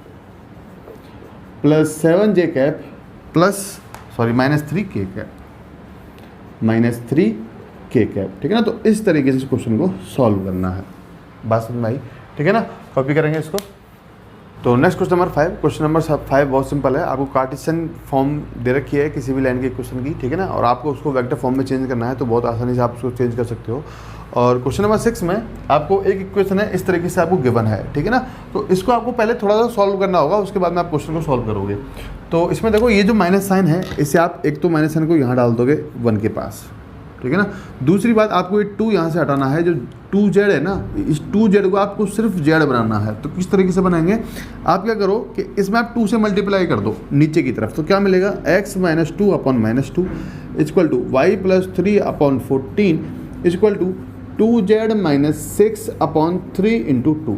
plus 7j cap plus -3k cap -3k cap. ठीक है ना? तो इस तरीके से इस क्वेश्चन को सॉल्व करना है। बात समझ में आई? ठीक है ना? कॉपी करेंगे इसको। तो next question number 5। Question number 5 बहुत सिंपल है। आपको कार्टेशियन फॉर्म दे रखी है किसी भी लाइन के क्वेश्चन की, ठीक है ना, और आपको उसको वेक्टर फॉर्म में चेंज करना है, तो बहुत आसानी से आप उसको चेंज कर सकते हो। और क्वेश्चन नंबर 6 में आपको एक इक्वेशन है, इस तरीके से आपको गिवन है, ठीक है ना। तो इसको आपको पहले थोड़ा सा सॉल्व करना होगा, उसके बाद में आप क्वेश्चन को सॉल्व करोगे। तो इसमें देखो ये जो माइनस साइन है, इसे आप एक तो माइनस साइन को यहाँ डाल दोगे 1 के पास, ठीक है ना। दूसरी बात, आपको ये 2 यहाँ से हटाना है। जो 2z है ना, इस 2z को आपको सिर्फ z बनाना है। तो किस तरीके से बनाएंगे? आप क्या करो कि इसमें आप 2 से मल्टीप्लाई कर दो नीचे की तरफ, तो क्या मिलेगा? x - 2 upon -2 equal to y + 3 upon 14 equal to 2z - 6 upon 3 × 2,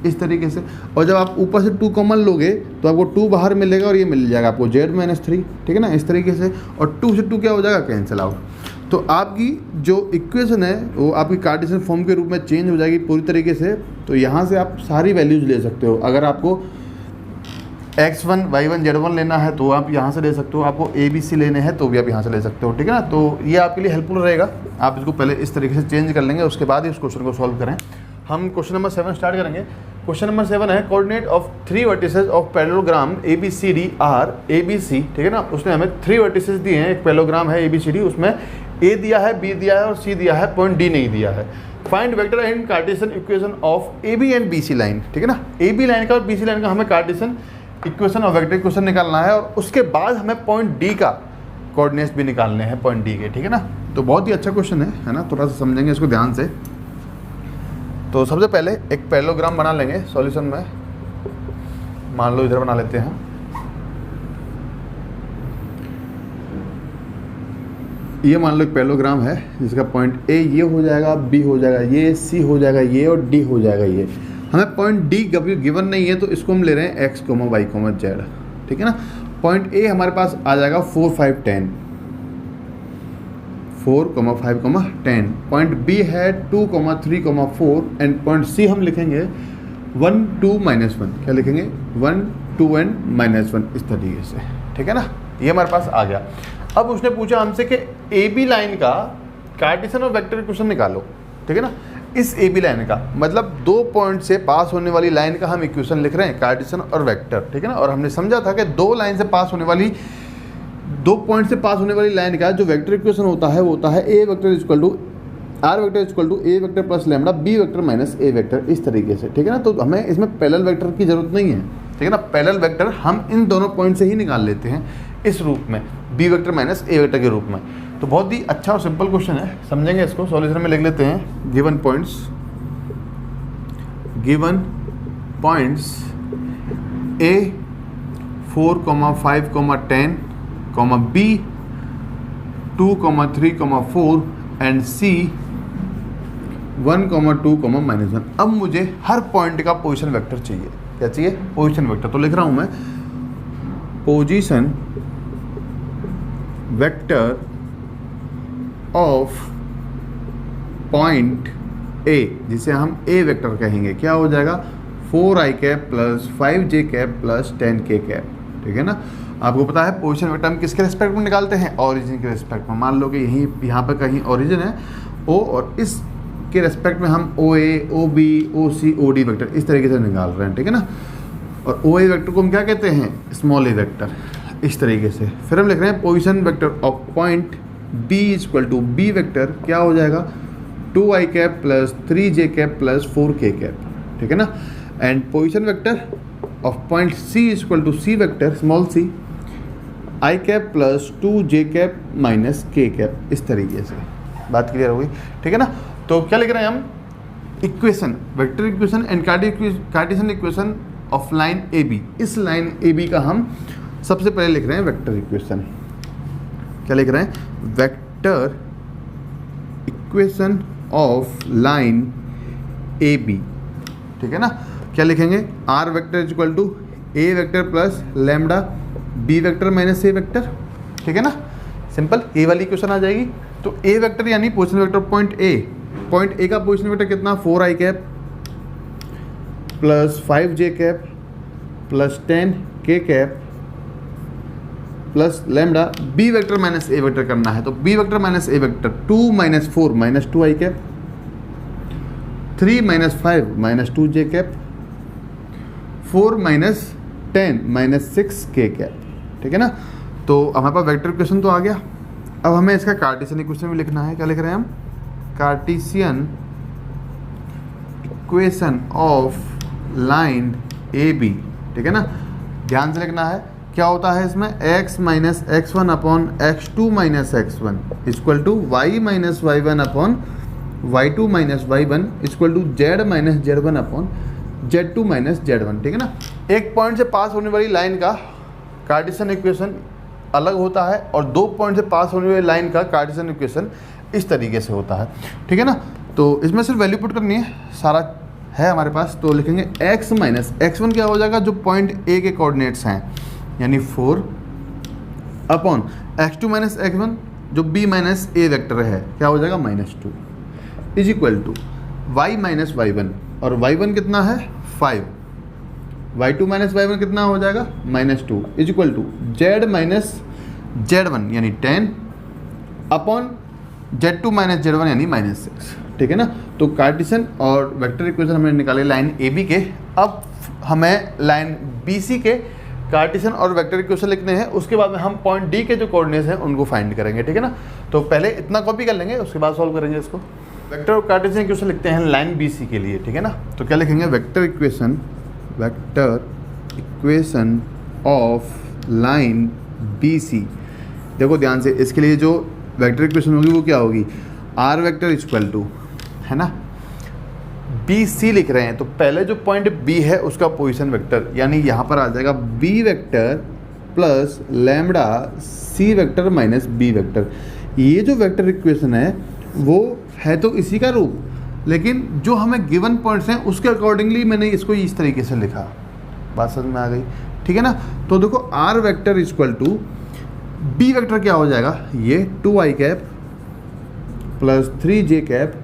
इस तरीके से। और जब आप ऊपर से 2 कॉमन लोगे तो आपको 2 बाहर मिलेगा और ये मिल जाएगा आपको z - 3, ठीक है ना, इस तरीके से। और 2 से 2 क्या हो जाएगा? Cancel out. तो आपकी जो इक्वेशन है वो आपकी कार्टेशियन फॉर्म के रूप में चेंज हो जाएगी पूरी तरीके से। तो यहाँ से आप सारी वैल्यूज ले सकते हो। अगर आपको x1 y1 z1 लेना है तो आप यहाँ से ले सकते हो, आपको a b c लेने हैं तो भी आप यहाँ से ले सकते हो, ठीक है ना। तो ये आपके लिए हेल्पफुल रहेगा। आप इसको पहले इस तरीके से चेंज कर लेंगे, उसके बाद ही उस क्वेश्चन को सॉल्व करें। हम क्वेश्चन नंबर 7 स्टार्ट करेंगे। क्वेश्चन नंबर 7 है coordinate of 3 vertices of parallelogram ABCD are ABC, ठीक है ना। उसने हमें 3 वर्टिसेस दिए हैं, एक पैरेललोग्राम है ABCD, उसमें A दिया है, B दिया है और C दिया है, पॉइंट D नहीं दिया है। Find vector and Cartesian equation of AB and BC line, ठीक है ना। AB लाइन का और BC लाइन का हमें कार्टेशियन इक्वेशन और वेक्टर इक्वेशन निकालना है, और उसके बाद हमें पॉइंट D का कोऑर्डिनेट्स भी निकालने हैं पॉइंट D के, ठीक है ना। तो बहुत ही अच्छा क्वेश्चन है ना। थोड़ा सा समझेंगे इसको ध्यान से। तो सबसे पहले एक पैरेललोग्राम बना लेंगे सॉल्यूशन में। मान लो इधर बना लेते हैं। ये मान लो एक पैरेललोग्राम है जिसका पॉइंट A ये हो जाएगा, B हो जाएगा ये, C हो जाएगा ये, और D हो जाएगा ये। हमें पॉइंट D गिवन नहीं है, तो इसको हम ले रहे हैं x, y, z, ठीक है ना। पॉइंट A हमारे पास आ जाएगा 4, 5, 10, 4, 5, 10। पॉइंट B है 2, 3, 4, एंड पॉइंट C हम लिखेंगे 1, 2, -1। क्या लिखेंगे? 1, 2 एंड -1, इस तरीके से, ठीक है ना। ये हमारे पास आ गया। अब उसने पूछा हमसे कि AB लाइन का कार्टेशियन और वेक्टर इक्वेशन निकालो, ठीक है ना। इस AB लाइन का मतलब 2 पॉइंट से पास होने वाली लाइन का हम इक्वेशन लिख रहे हैं, कार्टेशियन और वेक्टर, ठीक है ना। और हमने समझा था कि 2 लाइन से पास होने वाली, 2 पॉइंट से पास होने वाली लाइन का जो वेक्टर इक्वेशन होता है वो होता है A vector equal to R vector equal to A vector plus lambda B vector minus A vector, इस तरीके से, ठीक है ना। तो हमें इसमें पैरेलल वेक्टर की जरूरत नहीं है, ठीक है ना। पैरेलल वेक्टर हम इन दोनों पॉइंट से ही निकाल लेते हैं इस रूप में, B vector minus A vector के रूप में। तो बहुत ही अच्छा और सिंपल क्वेश्चन है, समझेंगे इसको। सॉल्यूशन में लिख लेते हैं। Given points A 4, 5, 10, B 2, 3, 4 and C 1, 2, -1। अब मुझे हर पॉइंट का पोजीशन वेक्टर चाहिए। क्या चाहिए? Position vector. तो लिख रहा हूं मैं position vector of point A, जिसे हम A वेक्टर कहेंगे। क्या हो जाएगा? 4i cap plus 5j cap plus 10k cap, ठीक है ना। आपको पता है पोजीशन वेक्टर हम किसके रिस्पेक्ट में निकालते हैं? ओरिजिन के रिस्पेक्ट में। मान लो कि यहाँ पर कहीं ओरिजिन है O, और इस के रिस्पेक्ट में हम OA, OB, OC, OD vector इस तरीके से निकाल रहे हैं, ठीक है ना। और OA वेक्टर को हम क्या कहते हैं? स्मॉल a वेक्टर, इस तरीके से। फिर हम लिख रहे हैं position vector of point B equal to B vector क्या हो जाएगा? 2i cap plus 3j cap plus 4k cap, ठीक है ना। And position vector of point C equal to C vector small c i cap plus 2j cap minus k cap, इस तरीके से। बात क्लियर होगी, ठीक है ना। तो क्या लिख रहे हैं हम? Equation, vector equation and Cartesian equation of line A B. इस लाइन ए बी का हम सबसे पहले लिख रहे हैं वेक्टर इक्वेशन। क्या लिख रहे हैं? Vector equation of line A B. ठीक है ना? क्या लिखेंगे? R vector is equal to A vector plus lambda B vector minus A vector. ठीक है ना? सिंपल, ए वाली इक्वेशन आ जाएगी। तो ए वेक्टर यानी पोजीशन वेक्टर पॉइंट ए का पोजीशन वेक्टर कितना? 4i cap plus 5j cap plus 10k cap plus lambda B vector minus ए वेक्टर करना है। तो बी वेक्टर माइनस ए vector 2 minus 4 minus 2i cap, 3 minus 5 minus 2j cap, 4 minus 10 minus 6k cap. ठीक है ना? तो हमारे पास vector equation तो आ गया। अब हमें इसका कार्टेशियन इक्वेशन भी लिखना है। क्या लिख रहे हैं हम? Cartesian equation of line A B. ठीक है ना? ध्यान से लिखना है। क्या होता है इसमें? x minus x1 upon x2 minus x1 equal to y minus y1 upon y2 minus y1 equal to z minus z1 upon z2 minus z1। ठीक है ना? एक पॉइंट से पास होने वाली लाइन का कार्टेशियन इक्वेशन अलग होता है और दो पॉइंट से पास होने वाली लाइन का कार्टेशियन इक्वेशन इस तरीके से होता है। ठीक है ना? तो इसमें सिर्फ वैल्यू पुट करनी है, सारा है हमारे पास। तो लिखेंगे x माइनस x1 क्या हो जाएगा? जो पॉइंट ए के कोऑर्डिनेट्स हैं यानी 4 अपॉन x2 माइनस x1 जो b माइनस ए वेक्टर है क्या हो जाएगा? -2 is equal to y minus y1 और y1 कितना है? 5, y2 माइनस y1 कितना हो जाएगा? -2 is equal to z minus z1 यानी 10 अपॉन z2 माइनस z1 यानी -6। ठीक है ना? तो कार्टेशियन और वेक्टर इक्वेशन हमने निकाले लाइन ए बी के। अब हमें लाइन बी सी के कार्टेशियन और वेक्टर इक्वेशन लिखने हैं। उसके बाद में हम पॉइंट डी के जो कोऑर्डिनेट्स हैं उनको फाइंड करेंगे। ठीक है ना? तो पहले इतना कॉपी कर लेंगे, उसके बाद सॉल्व करेंगे इसको। वेक्टर और कार्टेशियन इक्वेशन लिखते हैं लाइन बी सी के लिए। ठीक है ना? तो क्या लिखेंगे? Vector equation of line B C. देखो ध्यान से, इसके लिए जो वेक्टर इक्वेशन होगी वो क्या होगी? आर वेक्टर इक्वल टू, है ना, बी सी लिख रहे हैं तो पहले जो पॉइंट बी है उसका पोजीशन वेक्टर यानी यहाँ पर आ जाएगा बी वेक्टर प्लस लैम्डा सी वेक्टर माइनस बी वेक्टर। ये जो वेक्टर इक्वेशन है वो है तो इसी का रूप, लेकिन जो हमें गिवन पॉइंट्स हैं उसके अकॉर्डिंगली मैंने इसको इस तरीके से लिखा। बात समझ में आ गई? ठीक है ना? तो देखो R vector equal to B vector क्या हो जाएगा? ये 2i cap plus 3j cap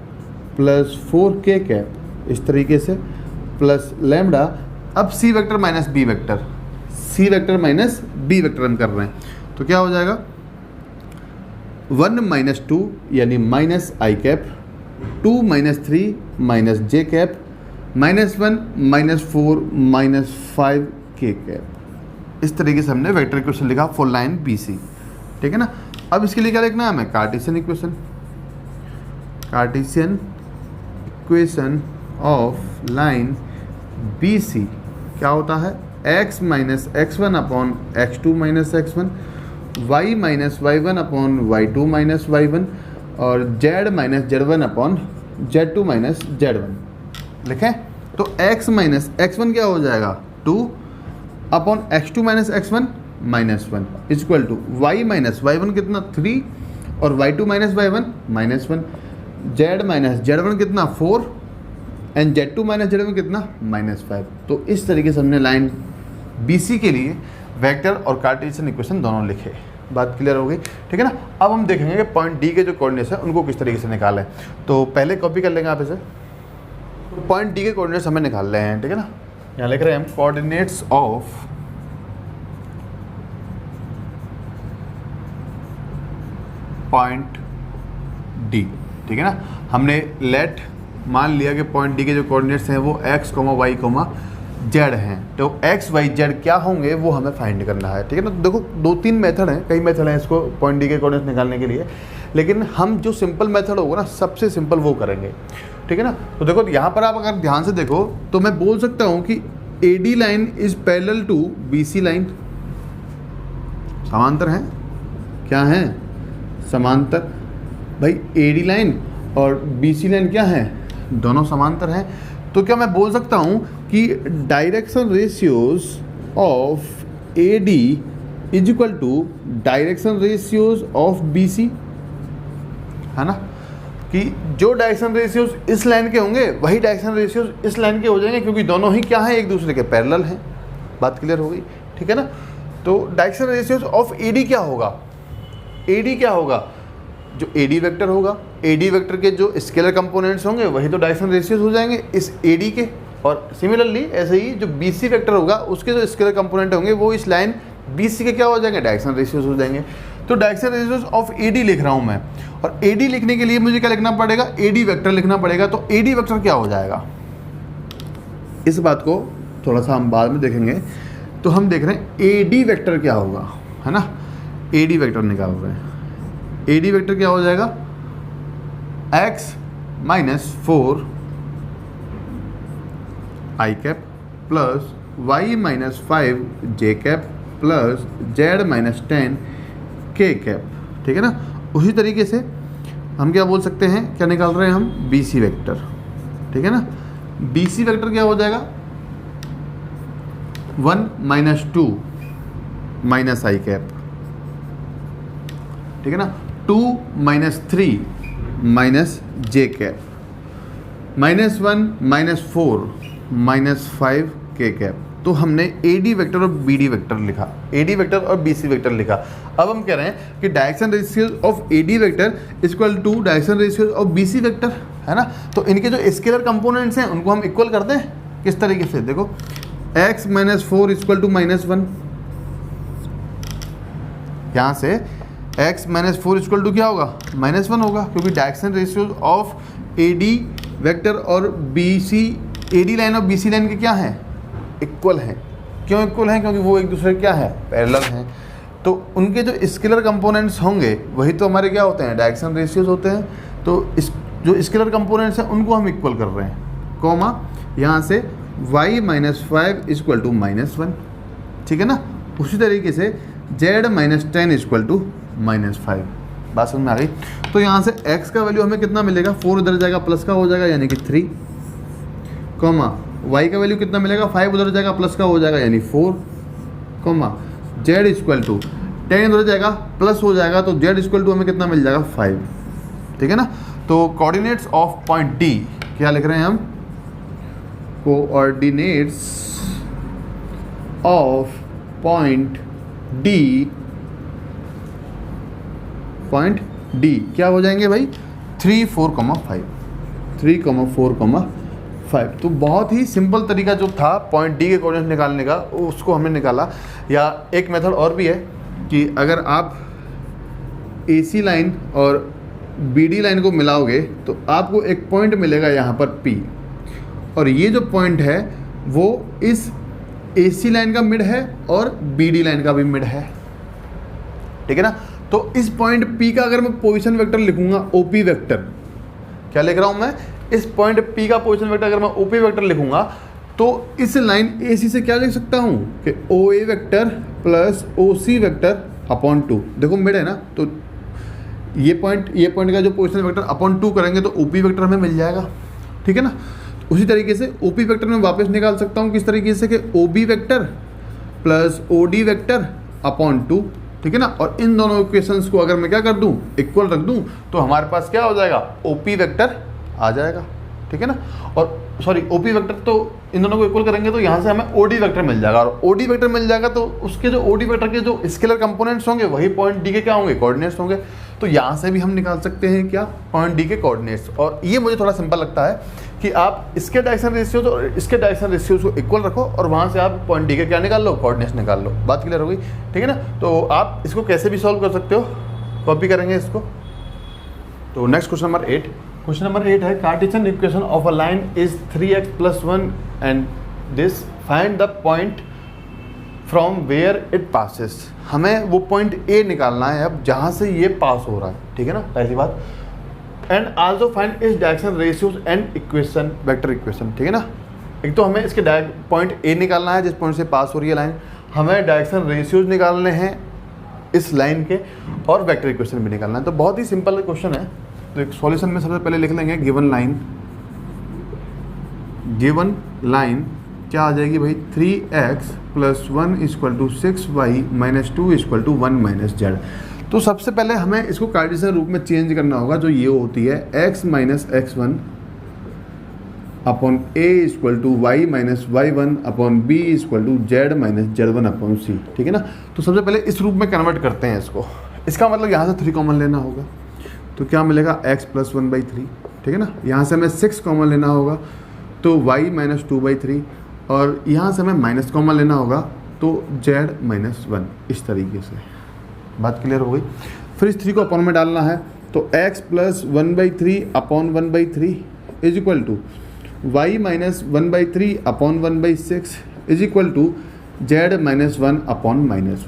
plus 4k cap इस तरीके से प्लस लैम्डा। अब C vector minus B vector, C vector minus B vector हम कर रहे हैं तो क्या हो जाएगा? 1 माइनस 2 यानी minus I cap, 2 minus 3 minus J cap, -1 -4 -5k cap. इस तरीके से हमने वेक्टर इक्वेशन लिखा फॉर लाइन बी सी। ठीक है ना? अब इसके लिए क्या लिखना है हमें? Cartesian equation of line B C क्या होता है? x minus x1 upon x2 minus x1, y minus y1 upon y2 minus y1 और z minus z1 upon z2 minus z1 लिखें। तो x माइनस x1 क्या हो जाएगा? 2 upon x2 minus x1 -1 is equal to y minus y1 कितना? 3 और y2 minus y1 -1, z minus z1 कितना? 4 and z2 minus z1 कितना? -5। तो इस तरीके से हमने लाइन BC के लिए वेक्टर और कार्टेशियन इक्वेशन दोनों लिखे। बात क्लियर हो गई? ठीक है ना? अब हम देखेंगे कि पॉइंट डी के जो कोऑर्डिनेट्स हैं उनको किस तरीके से निकालें। तो पहले कॉपी कर लेंगे आप इसे। तो पॉइंट डी के कोऑर्डिनेट्स हमें निकाल रहे हैं। ठीक है ना? यहाँ लिख रहे हैं हम कोऑर्डिनेट्स ऑफ पॉइंट डी। ठीक है ना? हमने लेट मान लिया कि पॉइंट डी के जो कोऑर्डिनेट्स हैं वो x, y, z हैं। तो x, y, z क्या होंगे वो हमें फाइंड करना है। ठीक है ना? तो देखो 2-3 मेथड हैं, कई मेथड हैं इसको पॉइंट डी के कोऑर्डिनेट्स निकालने के लिए, लेकिन हम जो सिंपल मेथड होगा ना सबसे सिंपल वो करेंगे। ठीक है ना? तो देखो यहाँ पर आप अगर ध्यान से देखो तो मैं बोल सकता हूँ कि AD line is parallel to BC line. समांतर हैं। क्या हैं? समांतर। भाई AD लाइन और BC लाइन क्या है? दोनों समांतर हैं। तो क्या मैं बोल सकता हूँ कि direction ratios of AD is equal to direction ratios of BC, है ना, कि जो डायरेक्शन रेशियोज इस लाइन के होंगे वही डायरेक्शन रेशियोज इस लाइन के हो जाएंगे, क्योंकि दोनों ही क्या हैं, एक दूसरे के पैरेलल हैं। बात क्लियर हो गई, ठीक है ना। तो डायरेक्शन रेशियोज ऑफ AD क्या होगा, AD क्या होगा, जो AD वेक्टर होगा, AD वेक्टर के जो स्केलर कंपोनेंट्स होंगे वही तो डायरेक्शन रेशियोज हो जाएंगे इस AD के। और सिमिलरली ऐसे ही जो BC वेक्टर होगा उसके जो स्केलर कंपोनेंट होंगे वो इस लाइन BC के क्या हो जाएंगे, डायरेक्शन रेशियोज हो जाएंगे। तो डायरेक्शन रेशियोज ऑफ AD लिख रहा हूँ मैं, और AD लिखने के लिए मुझे क्या लिखना पड़ेगा, AD वेक्टर लिखना पड़ेगा। तो AD वेक्टर क्या हो जाएगा, इस बात को थोड़ा सा हम बाद में देखेंगे। तो हम देख रहे हैं AD वेक्टर क्या होगा, है ना, AD वेक्टर निकाल रहे हैं। AD वेक्टर क्या हो जाएगा, x minus 4 i cap plus y minus 5 j cap plus z minus 10 k cap, ठीक है ना। उसी तरीके से हम क्या बोल सकते हैं, क्या निकाल रहे हैं हम, BC वेक्टर, ठीक है ना। BC वेक्टर क्या हो जाएगा, 1 माइनस 2 माइनस i कैप, ठीक है ना, 2 minus 3 minus j cap, minus 1 minus 4 minus 5 k cap. तो हमने AD वेक्टर और BD वेक्टर लिखा, AD वेक्टर और BC वेक्टर लिखा। अब हम कह रहे हैं कि direction ratios of AD vector equal to direction ratios of BC vector, है ना। तो इनके जो स्केलर कंपोनेंट्स हैं उनको हम इक्वल करते हैं, किस तरीके से, देखो x minus 4 equal to minus 1, यहाँ से x माइनस 4 इक्वल टू क्या होगा, माइनस 1 होगा, क्योंकि direction ratios of AD vector और BC, AD लाइन और BC लाइन के क्या हैं, इक्वल हैं। क्यों इक्वल हैं, क्योंकि वो एक दूसरे क्या है, पैरेलल हैं। तो उनके जो स्केलर कंपोनेंट्स होंगे वही तो हमारे क्या होते हैं, डायरेक्शन रेशियोज होते हैं। तो इस जो स्केलर कंपोनेंट्स हैं उनको हम इक्वल कर रहे हैं, कॉमा यहाँ से y minus 5 equal to minus 1, ठीक है ना। उसी तरीके से z minus 10 equal to minus 5। बात समझ में आ गई। तो यहाँ से x का वैल्यू हमें कितना मिलेगा, 4 उधर जाएगा प्लस का हो जाएगा यानी कि 3, कॉमा y का वैल्यू कितना मिलेगा, 5 उधर जाएगा प्लस का हो जाएगा यानी 4, कॉमा z इक्वल टू 10 उधर जाएगा प्लस हो जाएगा, तो z इक्वल टू हमें कितना मिल जाएगा, 5, ठीक है ना। तो कोऑर्डिनेट्स ऑफ पॉइंट D क्या लिख रहे हैं हम, कोऑर्डिनेट्स ऑफ पॉइंट D क्या हो जाएंगे भाई, 3, 4, 5, 3, 4, 5। तो बहुत ही सिंपल तरीका जो था पॉइंट D के कोऑर्डिनेट्स निकालने का उसको हमने निकाला। या एक मेथड और भी है कि अगर आप AC लाइन और BD लाइन को मिलाओगे तो आपको एक पॉइंट मिलेगा यहाँ पर P, और ये जो पॉइंट है वो इस AC लाइन का मिड है और BD लाइन का भी मिड है, ठीक है ना। तो इस पॉइंट P का अगर मैं पोजीशन वेक्टर लिखूंगा OP वेक्टर, क्या लिख रहा हूँ मैं, इस पॉइंट P का पोजीशन वेक्टर अगर मैं OP वेक्टर लिखूंगा तो इस लाइन AC से क्या लिख सकता हूँ कि OA vector plus OC vector upon 2। देखो मिड है ना, तो ये पॉइंट का जो पोजीशन वेक्टर अपॉन 2 करेंगे तो OP वेक्टर हमें मिल जाएगा, ठीक है ना। उसी तरीके से OP वेक्टर में वापस निकाल सकता हूँ किस तरीके से कि OB vector plus OD vector upon 2, ठीक है ना। और इन दोनों इक्वेशंस को अगर मैं क्या कर दूं, इक्वल रख दूं, तो हमारे पास क्या हो जाएगा, OP वेक्टर आ जाएगा, ठीक है ना। और सॉरी OP वेक्टर, तो इन दोनों को इक्वल करेंगे तो यहाँ से हमें OD वेक्टर मिल जाएगा, और OD वेक्टर मिल जाएगा तो उसके जो OD वेक्टर के जो स्केलर कंपोनेंट्स होंगे वही पॉइंट D के क्या होंगे, कोऑर्डिनेट्स होंगे। तो यहाँ से भी हम निकाल सकते हैं क्या, पॉइंट D के कोऑर्डिनेट्स। और ये मुझे थोड़ा सिंपल लगता है कि आप इसके डायरेक्शन रेशियोज और इसके डायरेक्शन रेशियोज को इक्वल रखो और वहाँ से आप पॉइंट D के क्या निकाल लो, कोऑर्डिनेट्स निकाल लो। बात क्लियर हो गई, ठीक है ना। तो आप इसको कैसे भी सॉल्व कर सकते हो, कॉपी करेंगे इसको। तो next question number 8, question number 8 है Cartesian equation of a line is 3x + 1 and this find the point from where it passes. हमें वो पॉइंट A निकालना है अब जहाँ से ये पास हो रहा है, ठीक है ना, पहली बात। एंड आल्सो फाइंड इस direction ratios and equation, vector equation, ठीक है ना। एक तो हमें इसके पॉइंट A निकालना है जिस पॉइंट से पास हो रही है लाइन, हमें डायरेक्शन रेशियोज निकालने हैं इस लाइन के, और वेक्टर इक्वेशन भी निकालना है। तो बहुत ही सिंपल क्वेश्चन है। तो एक सॉल्यूशन में सबसे पहले लिख लेंगे गिवन लाइन क्या आ जाएगी भाई 3x + 1 = 6y - 2 = 1 - z। तो सबसे पहले हमें इसको कार्टेशियन रूप में चेंज करना होगा, जो ये होती है x - x1 upon a = y - y1 upon b = z - z1 upon c। ठीक है ना। तो सबसे पहले इस रूप में कन्वर्ट करते हैं इसको। इसका मतलब यहाँ से 3 कॉमन लेना होगा, तो क्या मिलेगा x + 1/3। ठीक है ना। यहाँ से हमें 6 कॉमन लेना होगा, तो y - 2/3, और यहाँ से हमें माइनस कॉमन लेना होगा, तो z - 1। इस तरीके से बात क्लियर हो गई। फिर इस 3 को अपॉन में डालना है, तो x + 1/3 upon 1/3 = y - 1/3 upon 1/6 = z - 1 upon -1।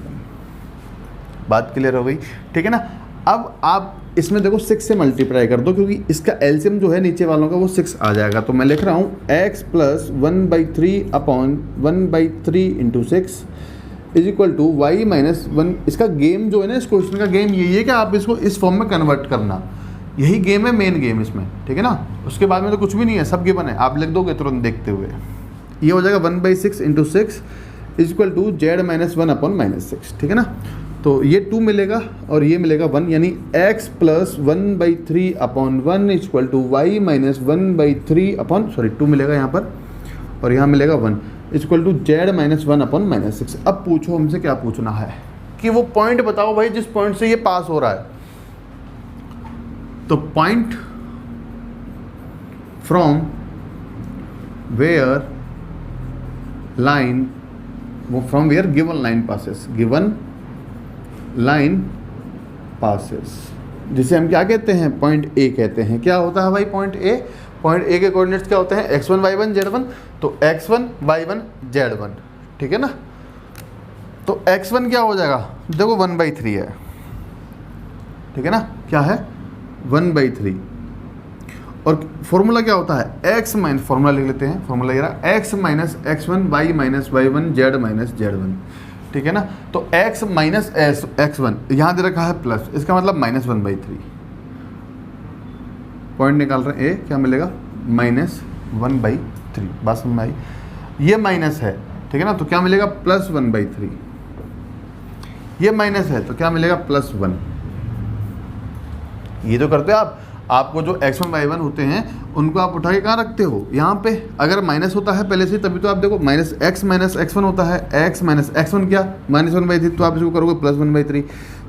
बात क्लियर हो गई। ठीक है ना। अब आप इसमें देखो 6 से मल्टीप्लाई कर दो, क्योंकि इसका एलसीएम जो है नीचे वालों का वो 6 आ जाएगा। तो मैं लिख रहा हूँ x + 1/3 अपॉन 1/3 × 6 = y - 1। इसका गेम जो है ना, इस क्वेश्चन का गेम यही है कि आप इसको इस फॉर्म में कन्वर्ट करना, यही गेम है, मेन गेम इसमें। ठीक है ना। उसके बाद में तो कुछ भी नहीं है, सब गिवन है, आप लिख दोगे तुरंत देखते हुए। ये हो जाएगा 1/6 × 6 = z - 1 अपॉन -6। ठीक है ना। तो ये 2 मिलेगा और ये मिलेगा 1, यानी x + 1/3 अपॉन 1 = y - 1/3 अपॉन 2 मिलेगा यहाँ पर, और यहाँ मिलेगा 1 = z - 1 अपॉन -6। अब पूछो हमसे क्या पूछना है कि वो पॉइंट बताओ भाई जिस पॉइंट से ये पास हो रहा है। तो पॉइंट फ्रॉम वेयर लाइन, वो from where given line passes, given line passes, जिसे हम क्या कहते हैं, पॉइंट ए कहते हैं। क्या होता है भाई पॉइंट ए? पॉइंट ए के कोऑर्डिनेट्स क्या होते हैं, x1 y1 z1। तो x1 y1 z1। ठीक है ना। तो x1 क्या हो जाएगा, देखो 1/3 है। ठीक है ना। क्या है, 1/3। और फॉर्मूला क्या होता है, फॉर्मूला लिख लेते हैं। फॉर्मूला ये रहा x - x1 y - y1 z - z1। ठीक है ना। तो x - x1 यहाँ दे रखा है प्लस, इसका मतलब -1/3। पॉइंट निकाल रहे हैं ए, क्या मिलेगा, -1/3। बात समझ में आई। ये माइनस है, ठीक है ना, तो क्या मिलेगा, +1/3। ये माइनस है तो क्या मिलेगा, +1। ये तो करते हो आप। आपको जो x1 y1 होते हैं उनको आप उठा के कहाँ रखते हो, यहाँ पे। अगर माइनस होता है पहले से, तभी तो आप देखो -x - x1 होता है। x - x1 क्या, -1/3, तो आप इसको करोगे +1/3।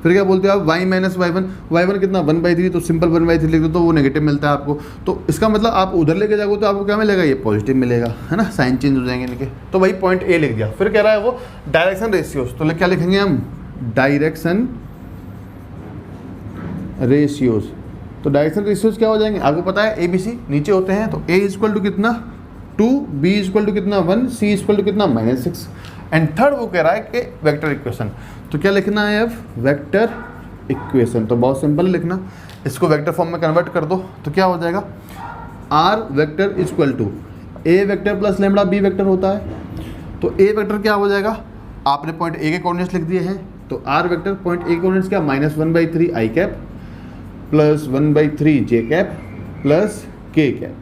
फिर क्या बोलते हो आप, y - y1, y1 कितना, 1/3, तो सिंपल 1/3 लिख दो, तो वो नेगेटिव मिलता है आपको। तो इसका मतलब आप उधर लेके जाओगे तो आपको क्या मिलेगा, ये पॉजिटिव मिलेगा, है ना, साइन चेंज हो जाएंगे इनके। तो वही पॉइंट ए लिख दिया। फिर कह रहा है वो डायरेक्शन रेशियोज, तो क्या लिखेंगे हम, डायरेक्शन रेशियोज। तो डायरेक्शन रेशियोज क्या हो जाएंगे, आपको पता है ABC नीचे होते हैं। तो A = कितना, 2, B = कितना, 1, C = कितना, -6। एंड थर्ड वो कह रहा है कि वेक्टर इक्वेशन। तो क्या लिखना है अब, वेक्टर इक्वेशन। तो बहुत सिंपल लिखना, इसको वेक्टर फॉर्म में कन्वर्ट कर दो। तो क्या हो जाएगा, R vector = A vector plus lambda B vector होता है। तो A वेक्टर क्या हो जाएगा, आपने पॉइंट A के कोऑर्डिनेट्स लिख दिए हैं। तो R वेक्टर पॉइंट A के कोऑर्डिनेट्स क्या, -1/3 i cap plus 1/3 j cap plus k cap.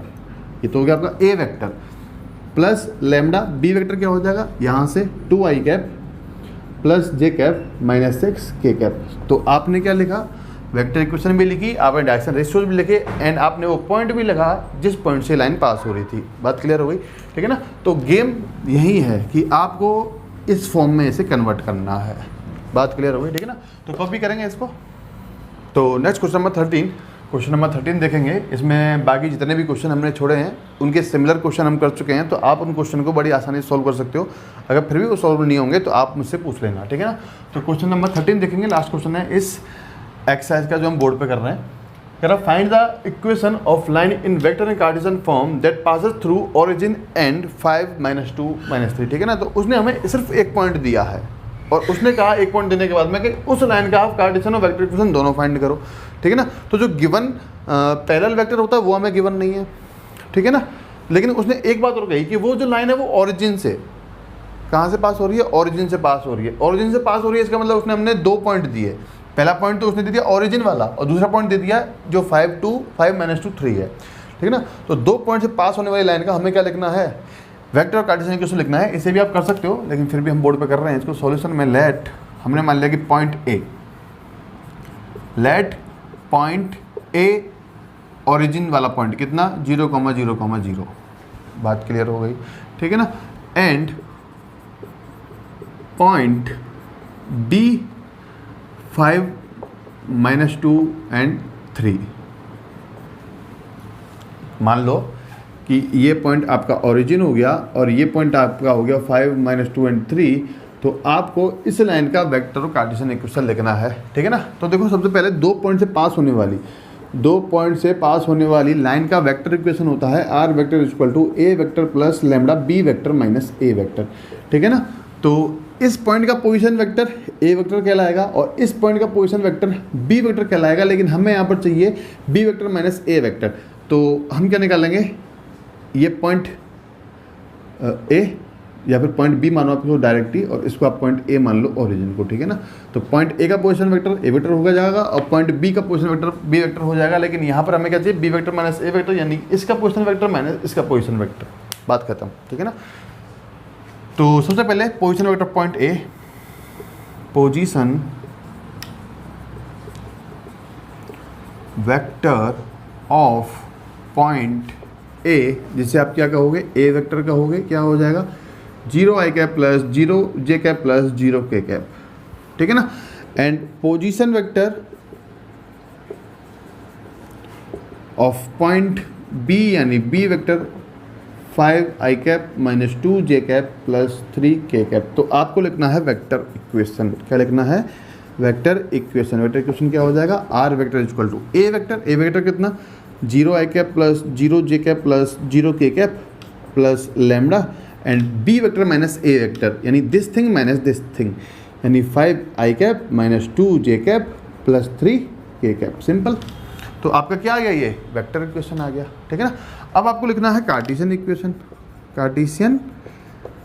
ये तो हो गया आपका A vector. Plus lambda B vector क्या हो जाएगा, यहाँ से 2i cap plus j cap -6 k cap. तो आपने क्या लिखा, वेक्टर इक्वेशन भी लिखी, आपने डायरेक्शन रेशियोज भी लिखे, एंड आपने वो पॉइंट भी लगा जिस पॉइंट से लाइन पास हो रही थी। बात क्लियर हो गई, ठीक है ना। तो गेम यही है कि आपको इस फॉर्म में इसे कन्वर्ट करना है। बात क्लियर हो गई, ठीक है ना। तो कॉपी करेंगे इसको। तो नेक्स्ट क्वेश्चन नंबर 13 देखेंगे। इसमें बाकी जितने भी क्वेश्चन हमने छोड़े हैं उनके सिमिलर क्वेश्चन हम कर चुके हैं, तो आप उन क्वेश्चन को बड़ी आसानी से सॉल्व कर सकते हो। अगर फिर भी वो सॉल्व नहीं होंगे तो आप मुझसे पूछ लेना, ठीक है ना। तो क्वेश्चन नंबर 13 देखेंगे, लास्ट क्वेश्चन है इस एक्सरसाइज का जो हम बोर्ड पे कर रहे हैं। कह रहा find the equation of line in vector and Cartesian form that passes through origin and 5 - 2 - 3, ठीक है ना। तो उसने हमें सिर्फ एक पॉइंट दिया है और उसने कहा एक पॉइंट देने के बाद में कि उस लाइन का आप कार्टेशियन और वेक्टर इक्वेशन दोनों फाइंड करो, ठीक है ना। तो जो गिवन पैरेलल वेक्टर होता है वो हमें गिवन नहीं है, ठीक है ना। लेकिन उसने एक बात और कही कि वो जो लाइन है वो ओरिजिन से कहाँ से पास हो रही है, ओरिजिन से पास हो रही है। ओरिजिन से पास हो रही है इसका मतलब उसने हमने 2 पॉइंट दिए। पहला पॉइंट तो उसने दे दिया ओरिजिन वाला और दूसरा पॉइंट दे दिया जो 5 - 2 - 3 है, ठीक है ना। तो 2 पॉइंट से पास होने वाली लाइन का हमें क्या लिखना है, वेक्टर और कार्टेशियन इक्वेशन लिखना है, इसे भी आप कर सकते हो, लेकिन फिर भी हम बोर्ड पे कर रहे हैं इसको। सॉल्यूशन में लेट, हमने मान लिया कि point A, late point A origin वाला पॉइंट कितना 0,0,0, बात क्लियर हो गई, ठीक है ना। And point D 5, -2 and 3। मान लो कि ये पॉइंट आपका ओरिजिन हो गया और ये पॉइंट आपका हो गया 5, -2 एंड 3, तो आपको इस लाइन का वेक्टर और कार्टेशियन इक्वेशन लिखना है, ठीक है ना। तो देखो सबसे पहले 2 पॉइंट से पास होने वाली लाइन का वेक्टर इक्वेशन होता है R vector equal to A vector plus lambda B vector minus A vector, ठीक है ना। तो इस पॉइंट का पोजीशन वेक्टर ए वेक्टर कहलाएगा और इस पॉइंट का पोजीशन वेक्टर बी वेक्टर कहलाएगा, लेकिन हमें यहाँ पर चाहिए बी वेक्टर माइनस ए वेक्टर। तो हम क्या निकालेंगे, ये पॉइंट ए या फिर पॉइंट बी मानो आप इसको डायरेक्टली, और इसको आप पॉइंट ए मान लो ओरिजिन को, ठीक है ना। तो पॉइंट ए का पोजीशन वेक्टर ए वेक्टर हो जाएगा और पॉइंट बी का पोजीशन वेक्टर बी वेक्टर हो जाएगा, लेकिन यहाँ पर हमें क्या चाहिए, बी वेक्टर माइनस ए वेक्टर, यानी इसका पोजीशन वेक्टर माइनस इसका पोजीशन वेक्टर, बात खत्म, ठीक है ना। तो सबसे पहले position vector point A, position vector of point ए, जिसे आप क्या कहोगे, ए वेक्टर कहोगे, क्या हो जाएगा 0 i cap plus 0 j cap plus 0 k cap, ठीक है ना। And position vector of point b यानी b vector 5 i cap minus 2 j cap plus 3 k cap. तो आपको लिखना है वेक्टर इक्वेशन, क्या लिखना है, वेक्टर इक्वेशन। वेक्टर इक्वेशन क्या हो जाएगा, are vector equal to A vector कितना 0 i cap plus 0 j cap plus 0 k cap plus lambda, and B vector minus A vector यानी this thing minus this thing, यानी 5 i cap minus 2 j cap plus 3 k cap. Simple. तो आपका क्या आ गया, ये vector equation आ गया, ठीक है ना। अब आपको लिखना है कार्टेशियन इक्वेशन। कार्टेशियन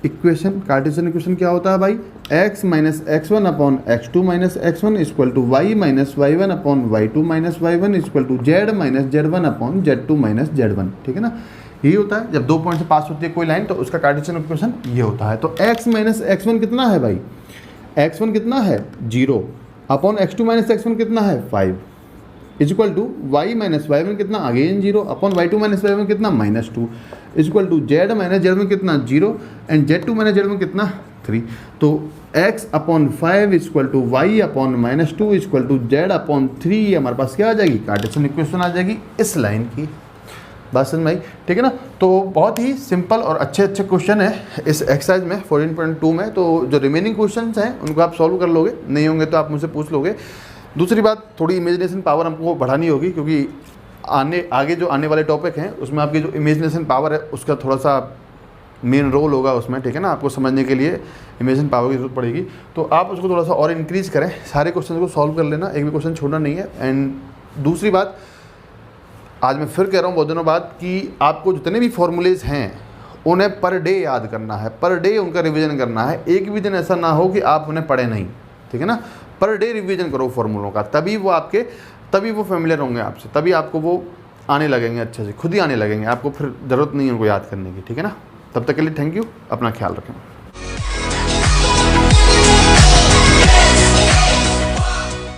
इक्वेशन क्या होता है भाई, x minus x1 upon x2 minus x1 equal to y minus y1 upon y2 minus y1 equal to z minus z1 upon z2 minus z1, ठीक है ना। यही होता है जब 2 पॉइंट से पास होती है कोई लाइन, तो उसका कार्टेशियन इक्वेशन ये होता है। तो x माइनस x1 कितना है भाई, x1 कितना है 0 अपॉन x2 माइनस x1 कितना है 5 equal to y minus y1 कितना again 0 upon y2 minus y1 कितना -2 equal to z minus z1 कितना 0 एंड z2 माइनस z1 कितना 3। तो x upon 5 equal to y upon -2 equal to z upon 3, हमारे पास क्या आ जाएगी, कार्टेशियन इक्वेशन आ जाएगी इस लाइन की। बात समझ में आई, ठीक है ना। तो बहुत ही सिंपल और अच्छे क्वेश्चन है इस एक्सरसाइज में 14.2 में। तो जो रिमेनिंग क्वेश्चंस हैं उनको आप सॉल्व कर लोगे, नहीं होंगे तो आप मुझसे पूछ लोगे। दूसरी बात, थोड़ी इमेजिनेशन पावर हमको बढ़ानी होगी, क्योंकि आगे जो आने वाले टॉपिक हैं उसमें आपकी जो इमेजिनेशन पावर है उसका थोड़ा सा मेन रोल होगा उसमें, ठीक है ना। आपको समझने के लिए इमेजिनेशन पावर की जरूरत पड़ेगी, तो आप उसको थोड़ा सा और इंक्रीज करें, सारे क्वेश्चन को सॉल्व कर लेना, एक भी क्वेश्चन छोड़ना नहीं है। एंड दूसरी बात, आज मैं फिर कह रहा हूँ बहुत दिनों बाद कि आपको जितने भी फॉर्मूलेज हैं उन्हें पर डे याद करना है, पर डे उनका रिवीजन करना है। एक भी दिन ऐसा ना हो कि आप उन्हें पढ़े नहीं, ठीक है ना। पर डे रिवीजन करो फॉर्मूलों का, तभी वो फेमिलियर होंगे आपसे, तभी आपको वो आने लगेंगे, अच्छे से खुद ही आने लगेंगे, आपको फिर ज़रूरत नहीं है उनको याद करने की, ठीक है ना। तब तक के लिए थैंक यू, अपना ख्याल रखें।